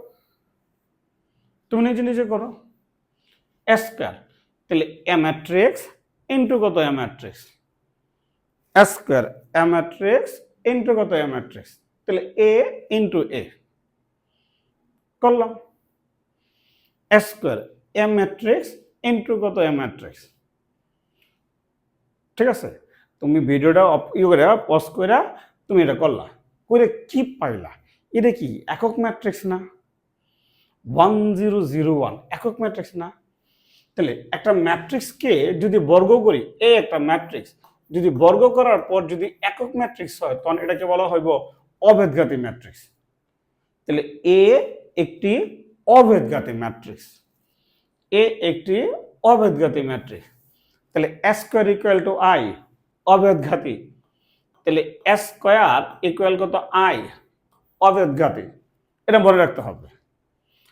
A: তুমি নিজে নিজে করো। এ স্কোয়ার, তাহলে এ ম্যাট্রিক্স ইন্টু কত? এ ম্যাট্রিক্স। এ স্কোয়ার এ ম্যাট্রিক্স ইন্টু কত? এ ম্যাট্রিক্স। তাহলে এ ইন্টু এ করলাম। এ স্কোয়ার এ ম্যাট্রিক্স ইন্টু কত? এ ম্যাট্রিক্স। ঠিক আছে, তুমি ভিডিওটা পজ করে তুমি এটা করলা, করে কি পাইলা? এটা কি একক ম্যাট্রিক্স না? 1001 একক ম্যাট্রিক্স না? তাহলে একটা ম্যাট্রিক্সকে যদি বর্গ করি, এ একটা ম্যাট্রিক্স, যদি বর্গ করার পর যদি একক ম্যাট্রিক্স হয়, তখন এটাকে বলা হইব অভেদঘাতী ম্যাট্রিক্স। তাহলে এ একটি অভেদঘাতী ম্যাট্রিক্স, এ একটি অভেদঘাতী ম্যাট্রিক্স। তাহলে এ স্কোয়ার ইকুয়াল টু আই, অভেদঘাতী। তাহলে এ স্কোয়ার ইকুয়াল কত? আই, অভেদঘাতী। এটা মনে রাখতে হবে।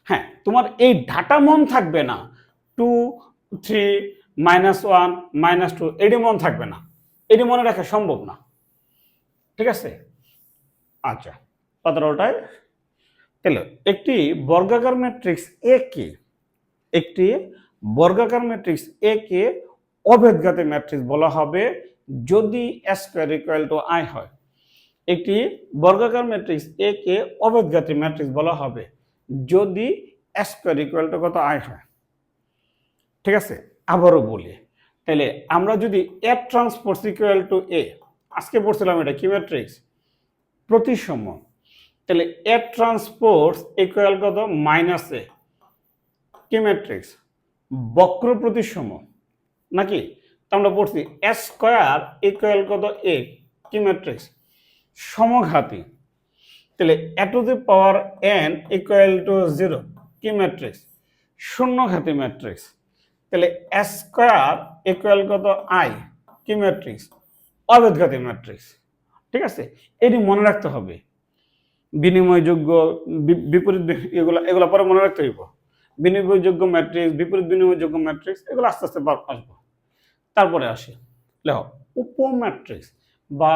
A: হ্যাঁ, তোমার এই ঢাটা মন থাকবে না, 2 3 -1 -2, এটি মন থাকবে না, এটি মনে রাখা সম্ভব না। ঠিক আছে, আচ্ছা পাতার ওটায়। তাহলে একটি বর্গাকার ম্যাট্রিক্স এ কে, একটি বর্গাকার ম্যাট্রিক্স এ কে অভেদঘাতী ম্যাট্রিক্স বলা হবে যদি এ স্কয়ার ইকুয়াল টু আই হয়। একটি বর্গাকার ম্যাট্রিক্স এ কে অভেদঘাতী ম্যাট্রিক্স বলা হবে যদি এ স্কয়ার ইকুয়াল টু কত? আই হয়। ঠিক আছে, আবারও বলি, তাহলে আমরা যদি এ ট্রান্সপোজ ইকুয়াল টু এ, আজকে পড়ছিলাম এটা কি ম্যাট্রিক্স? প্রতিসম। তাহলে এ ট্রান্সপোজ ইকুয়াল কত? মাইনাস এ, কি ম্যাট্রিক্স? বক্র প্রতিসম নাকি? আমরা পড়ছি এ স্কয়ার ইকুয়াল কত? এ, কি ম্যাট্রিক্স? সমঘাতী। তাহলে a to the power n equal to 0, কি ম্যাট্রিক্স? শূন্যঘাতী ম্যাট্রিক্স। তাহলে এ স্কয়ার ইকুয়াল কত? আই, কি ম্যাট্রিক্স? অভেদঘাতী ম্যাট্রিক্স। ঠিক আছে, এটি মনে রাখতে হবে বিনিময়যোগ্য, বিপরীত, এগুলো এগুলো পরে মনে রাখতে হইব। বিনিময়যোগ্য ম্যাট্রিক্স, বিপরীত বিনিময়যোগ্য ম্যাট্রিক্স, এগুলো আস্তে আস্তে আসবো। তারপরে আসি, লেখো উপম্যাট্রিক্স বা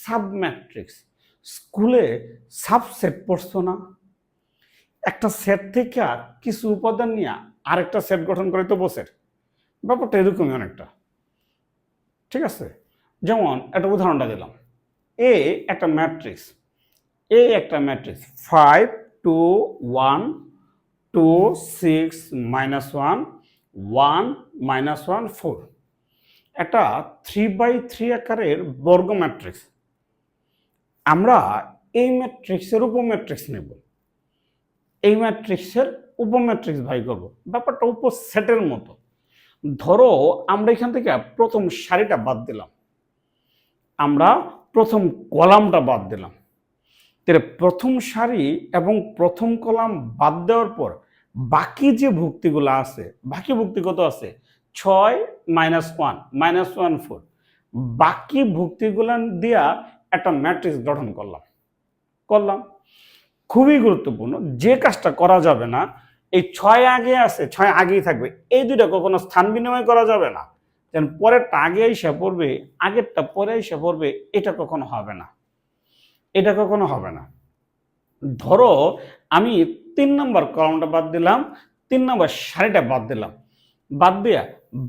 A: সাবম্যাট্রিক্স। স্কুলে সাবসেট পড়ছো না? একটা সেট থেকে কিছু উপাদান নিয়ে আরেকটা সেট গঠন করে তো বসের ব্যাপারটা এরকমই অনেকটা। ঠিক আছে, যেমন একটা উদাহরণটা দিলাম, এ একটা ম্যাট্রিক্স, এ একটা ম্যাট্রিক্স 5 2 1 2 6 -1 1 -1 4, একটা 3/3 আকারের বর্গ ম্যাট্রিক্স। আমরা এই ম্যাট্রিক্সের উপম্যাট্রিক্স নেব, এই ম্যাট্রিক্সের উপম্যাট্রিক্স ভাই করব। ব্যাপারটা উপসেটের মতো। ধরো আমরা এখান থেকে প্রথম সারিটা বাদ দিলাম, আমরা প্রথম কলামটা বাদ দিলাম। তাহলে প্রথম সারি এবং প্রথম কলাম বাদ দেওয়ার পর বাকি যে ভুক্তিগুলো আছে, বাকি ভুক্তি কত আছে? 6 -1 -1 4। বাকি ভুক্তিগুলো দিয়া একটা ম্যাট্রিক্স গঠন করলাম। খুবই গুরুত্বপূর্ণ, যে কাজটা করা যাবে না, এই 6 আগে আছে, 6 আগেই থাকবে, এই দুইটা কখনো স্থান বিনিময় করা যাবে না। যেন পরেরটা আগে এসে পড়বে, আগেরটা পরে এসে পড়বে, এটা কখনো হবে না, এটা কখনো হবে না। ধরো আমি 3 নম্বর কলামটা বাদ দিলাম, 3 নম্বর সারিটা বাদ দিলাম, বাদ দিয়া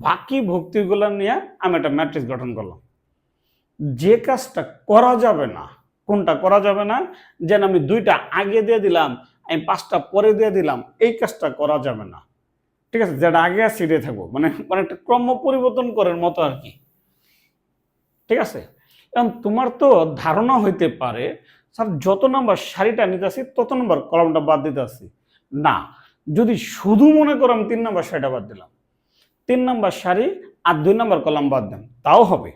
A: বাকি ভুক্তিগুলো নিয়ে আমি একটা ম্যাট্রিক্স গঠন করলাম। যে কাজটা করা যাবে না, কোনটা করা যাবে না? যেন আমি 2টা আগে দিয়ে দিলাম, আমি 5টা পরে দিয়ে দিলাম, এই কাজটা করা যাবে না। ঠিক আছে, যেটা আগে আছে সেটাই থাকবো, মানে একটা ক্রম পরিবর্তন করার মতো আর কি। ঠিক আছে, এবং তোমার তো ধারণা হইতে পারে স্যার যত নম্বর সারিটা নিতে আসি তত নম্বর কলামটা বাদ দিতে আসি না। যদি শুধু মনে করো আমি 3 নম্বর সারিটা বাদ দিলাম, 3 নম্বর সারি আর 2 নম্বর কলাম বাদ দেন, তাও হবে।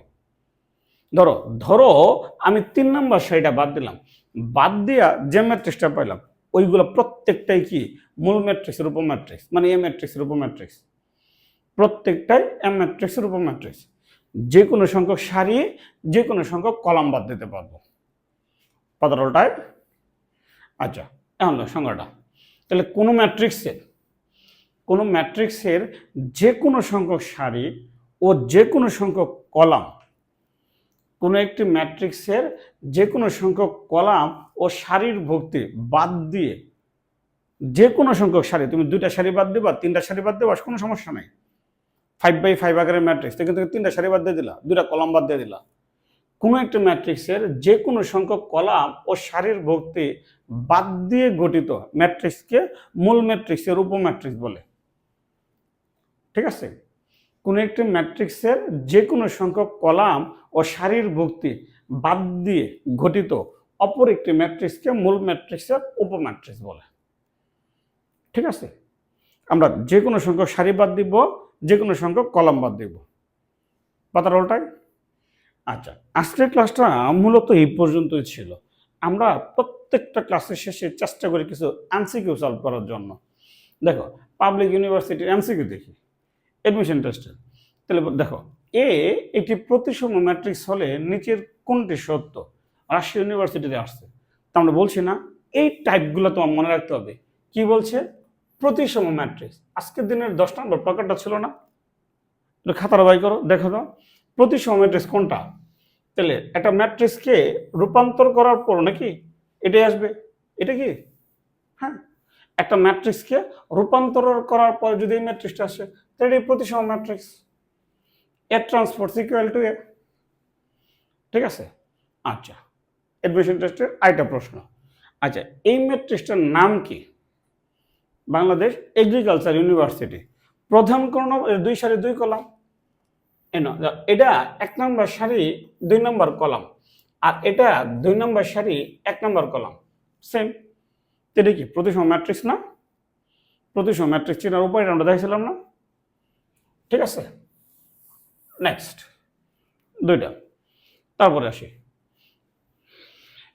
A: ধরো আমি 3 নম্বর সারিটা বাদ দিলাম, বাদ দিয়া যে ম্যাট্রিক্সটা পাইলাম ওইগুলো প্রত্যেকটাই কি মূল ম্যাট্রিক্সের উপম্যাট্রিক্স, মানে এ ম্যাট্রিক্সের উপম্যাট্রিক্স, প্রত্যেকটাই এম ম্যাট্রিক্সের উপম্যাট্রিক্স। যে কোনো সংখ্যক সারি, যে কোনো সংখ্যক কলাম বাদ দিতে পারবো। পাতারোলটায় আচ্ছা, এখন সংখ্যাটা তাহলে কোনো ম্যাট্রিক্সের যে কোনো সংখ্যক সারি ও যে কোনো সংখ্যক কলাম, কোনো একটি ম্যাট্রিক্সের যে কোনো সংখ্যক কলাম ও সারির ভুক্তি বাদ দিয়ে, যে কোনো সংখ্যক সারি, তুমি 2টা সারি বাদ দিবা, 3টা সারি বাদ দিবা, কোনো সমস্যা নেই। 5/5 আকারের ম্যাট্রিক্স থেকে 3টা সারি বাদ দিয়ে দিলা, 2টা কলাম বাদ দিয়ে দিলা। কোনো একটা ম্যাট্রিক্সের যে কোনো সংখ্যক কলাম ও সারির ভুক্তি বাদ দিয়ে গঠিত ম্যাট্রিক্সকে মূল ম্যাট্রিক্সের উপম্যাট্রিক্স বলে। ঠিক আছে, কোনো একটি ম্যাট্রিক্সের যে কোনো সংখ্যক কলাম ও সারির ভুক্তি বাদ দিয়ে গঠিত অপর একটি ম্যাট্রিক্সকে মূল ম্যাট্রিক্সের উপম্যাট্রিক্স বলে। ঠিক আছে, আমরা যে কোনো সংখ্যক সারি বাদ দিব, যে কোনো সংখ্যক কলাম বাদ দিব। পাতার ওটাই। আচ্ছা, আজকের ক্লাসটা মূলত এই পর্যন্তই ছিল। আমরা প্রত্যেকটা ক্লাসের শেষে চেষ্টা করি কিছু এমসিকিউ সলভ করার জন্য। দেখো, পাবলিক ইউনিভার্সিটির এমসিকিউ দেখি, এডমিশন টেস্টের। তাহলে দেখো, এ একটি প্রতিসম ম্যাট্রিক্স হলে নিচের কোনটি সত্য? রাজশাহী ইউনিভার্সিটিতে আসছে। তা আমরা বলছি না, এই টাইপগুলো তোমার মনে রাখতে হবে। কি বলছে? প্রতিসম ম্যাট্রিক্স। আজকের দিনের 10 নম্বর প্রকারটা ছিল না, খাতার বাই করো, দেখো তো প্রতিসম ম্যাট্রিক্স কোনটা। তাহলে একটা ম্যাট্রিক্সকে রূপান্তর করার পর নাকি এটাই আসবে, এটা কি? হ্যাঁ, একটা ম্যাট্রিক্সকে রূপান্তর করার পর যদি এই ম্যাট্রিক্সটা আসে তাহলে এই প্রতিসম matrix. A transpose equal to a. ঠিক আছে, আচ্ছা, এডমিশন টেস্টের আরেকটা প্রশ্ন। আচ্ছা, এই ম্যাট্রিক্সটার নাম কি? Bangladesh agriculture university. প্রধান কর্ণ 2 সারি 2 কলাম, এটা 1 নম্বর সারি 2 নম্বর কলাম, আর এটা 2 নম্বর সারি 1 নম্বর কলাম, সেম। এটা কি প্রতিসম ম্যাট্রিক্স না? প্রতিসম ম্যাট্রিক্স চেনার উপায়টা আমরা দেখছিলাম না? ঠিক আছে, নেক্সট 2টা। তারপরে আসি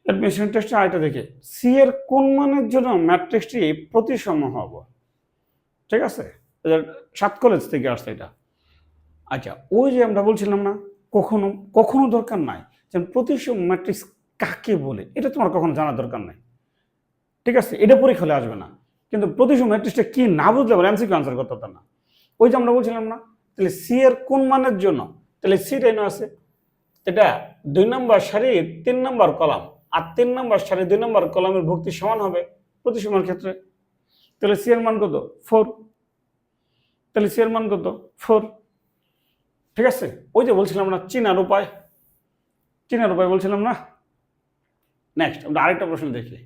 A: অ্যাডমিশন টেস্টে আরেকটা দেখি, সি এর কোন মানের জন্য ম্যাট্রিক্সটি প্রতিসম হবে? ঠিক আছে, 7 কলেজ থেকে আসছে এটা। আচ্ছা, ওই যে আমরা বলছিলাম না, কখনো দরকার নাই যে প্রতিসম ম্যাট্রিক্স কাকে বলে, এটা তোমার কখনো জানার দরকার নাই। ঠিক আছে, এটা পরীক্ষা হলে আসবে না। কিন্তু প্রতিসম ম্যাট্রিক্সটা কি না বুঝলে আবার এমসিকিউ আনসার করতে পারতাম না। ওই যে আমরা বলছিলাম না, তাহলে সি এর কোন মানের জন্য, তাহলে সিটা এনে আছে, এটা 2 নম্বর সারির 3 নম্বর কলাম, আর 3 নম্বর সারির 2 নম্বর কলামের ভক্তি সমান হবে প্রতিসমের ক্ষেত্রে। তাহলে সি এর মান কত? 4। তাহলে সি এর মান কত? 4। ঠিক আছে, ওই যে বলছিলাম না চিনার উপায় বলছিলাম না। নেক্সট আমরা আরেকটা প্রশ্ন দেখি।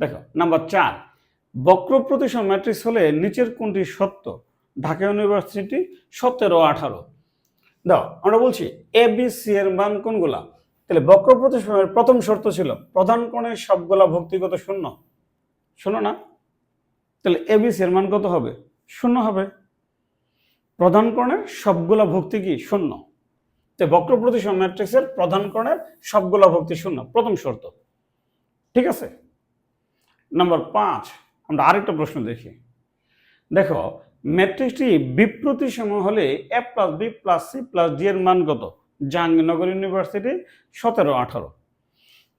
A: দেখো নাম্বার 4, বক্র প্রতিসম ম্যাট্রিক্স হলে নিচের কোনটি সত্য? ঢাকা ইউনিভার্সিটি 17, 18। দাও আমরা বলছি এ বি সি এর মান কোনগুলা? তাহলে বক্র প্রতিসমের প্রথম শর্ত ছিল প্রধান কোণের সবগুলা ভক্তিগত শূন্য, শূন্য না? তাহলে এ বি সি এর মান কত হবে? শূন্য হবে। প্রধান কোণের সবগুলা ভক্তি কি? শূন্য। তো বক্র প্রতিসম ম্যাট্রিক্সের প্রধান কোণের সবগুলা ভক্তি শূন্য, প্রথম শর্ত। ঠিক আছে। নাম্বার 5, আমরা আরেকটা প্রশ্ন দেখি। দেখো ম্যাট্রিক্সটি বিপ্রতিসম হলে a plus b plus c plus d এর মান কত? জাহাঙ্গীরনগর ইউনিভার্সিটি 17, 18।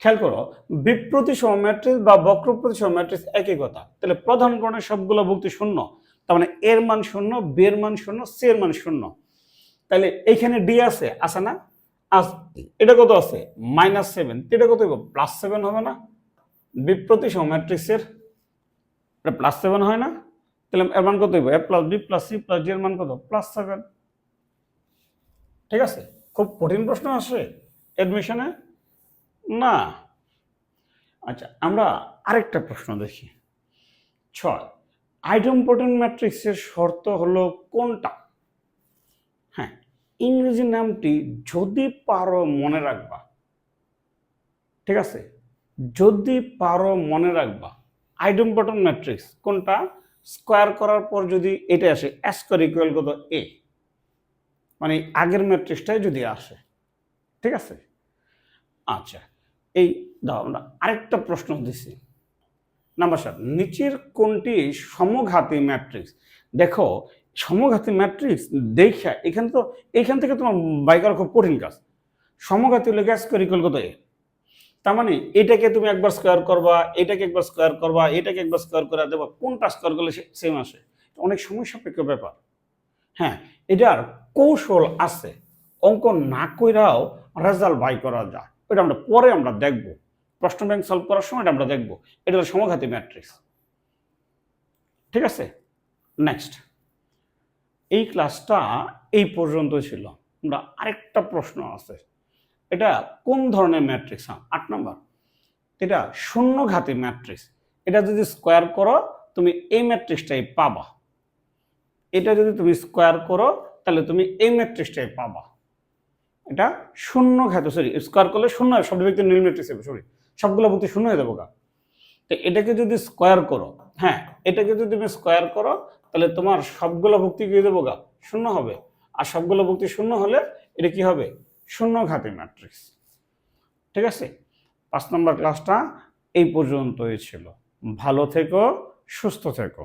A: খেয়াল করো, বিপ্রতিসম ম্যাট্রিক্স বা বক্র প্রতিসম ম্যাট্রিক্স একই কথা। তাহলে প্রধান কোণের সবগুলো ভক্তি শূন্য, তার মানে এর মান শূন্য, বি এর মান শূন্য, সি এর মান শূন্য। তাহলে এইখানে ডি আছে, আছে না? এটা কত আছে? -7। এটা কত হবে? +7 হবে না? বিপ্রতিসম ম্যাট্রিক্সের এটা +7 হয় না? তাহলে এর মান কত হবে? A plus b plus c plus d এর মান কত? +7। ঠিক আছে, খুব কঠিন প্রশ্ন আসে অ্যাডমিশনে না। আচ্ছা আমরা আরেকটা প্রশ্ন দেখি। 6, আইডেম্পোটেন্ট ম্যাট্রিক্সের শর্ত হলো কোনটা? হ্যাঁ, ইংরেজি নামটি যদি পারো মনে রাখবা। ঠিক আছে, যদি পারো মনে রাখবা আইডেম্পোটেন্ট ম্যাট্রিক্স কোনটা? স্কোয়ার করার পর যদি এটা আসে এস স্কোয়ার ইকুয়াল কত? এ, মানে আগের ম্যাট্রিক্সটাই যদি আসে। ঠিক আছে। আচ্ছা এই দাও আমরা আরেকটা প্রশ্ন দিছি। নাম্বার 7, নিচের কোনটি সমঘাতী ম্যাট্রিক্স? দেখো সমঘাতী ম্যাট্রিক্স দেখা এখান থেকে তোমার বাই করা খুব কঠিন কাজ। সমঘাতী হলে গ্যাস স্কোয়ার ইকুয়াল কত? এ। তার মানে এটাকে তুমি একবার স্কোয়ার করবা, এটাকে একবার স্কোয়ার করবা, এটাকে একবার স্কোয়ার করে দেবা, কোনটা স্কোয়ার করলে সেম আসে? অনেক সময় সাপেক্ষ ব্যাপার। হ্যাঁ, এটার কৌশল আছে, অঙ্ক না কইরাও রেজাল্ট বাই করা যায়। এটা আমরা পরে আমরা দেখব, প্রশ্ন ব্যাংক সলভ করার সময় আমরা দেখব। এটা হলো সমঘাতী ম্যাট্রিক্স। ঠিক আছে। নেক্সট, এই ক্লাসটা এই পর্যন্ত ছিল। আমরা আরেকটা প্রশ্ন আছে, এটা কোন ধরনের ম্যাট্রিক্স? 8 নম্বর, এটা শূন্যঘাতী ম্যাট্রিক্স। এটা যদি স্কোয়ার করো তুমি এই ম্যাট্রিক্সটাই পাবা। এটা যদি তুমি স্কোয়ার করো তাহলে তুমি এই ম্যাট্রিক্সটাই পাবা। এটা শূন্যঘাতী, সরি স্কোয়ার করলে শূন্য হয়, সব ব্যক্তি নীল ম্যাট্রিক্স হবে, সরি সবগুলো ভক্তি শূন্য হয়ে যাবো। তো এটাকে যদি স্কোয়ার করো, হ্যাঁ এটাকে যদি তুমি স্কোয়ার করো তাহলে তোমার সবগুলো ভক্তি কি দেবো গা? শূন্য হবে। আর সবগুলো ভক্তি শূন্য হলে এটা কি হবে? শূন্যঘাতী ম্যাট্রিক্স। ঠিক আছে, 5 নম্বর ক্লাসটা এই পর্যন্তই ছিল। ভালো থেকো, সুস্থ থেকো।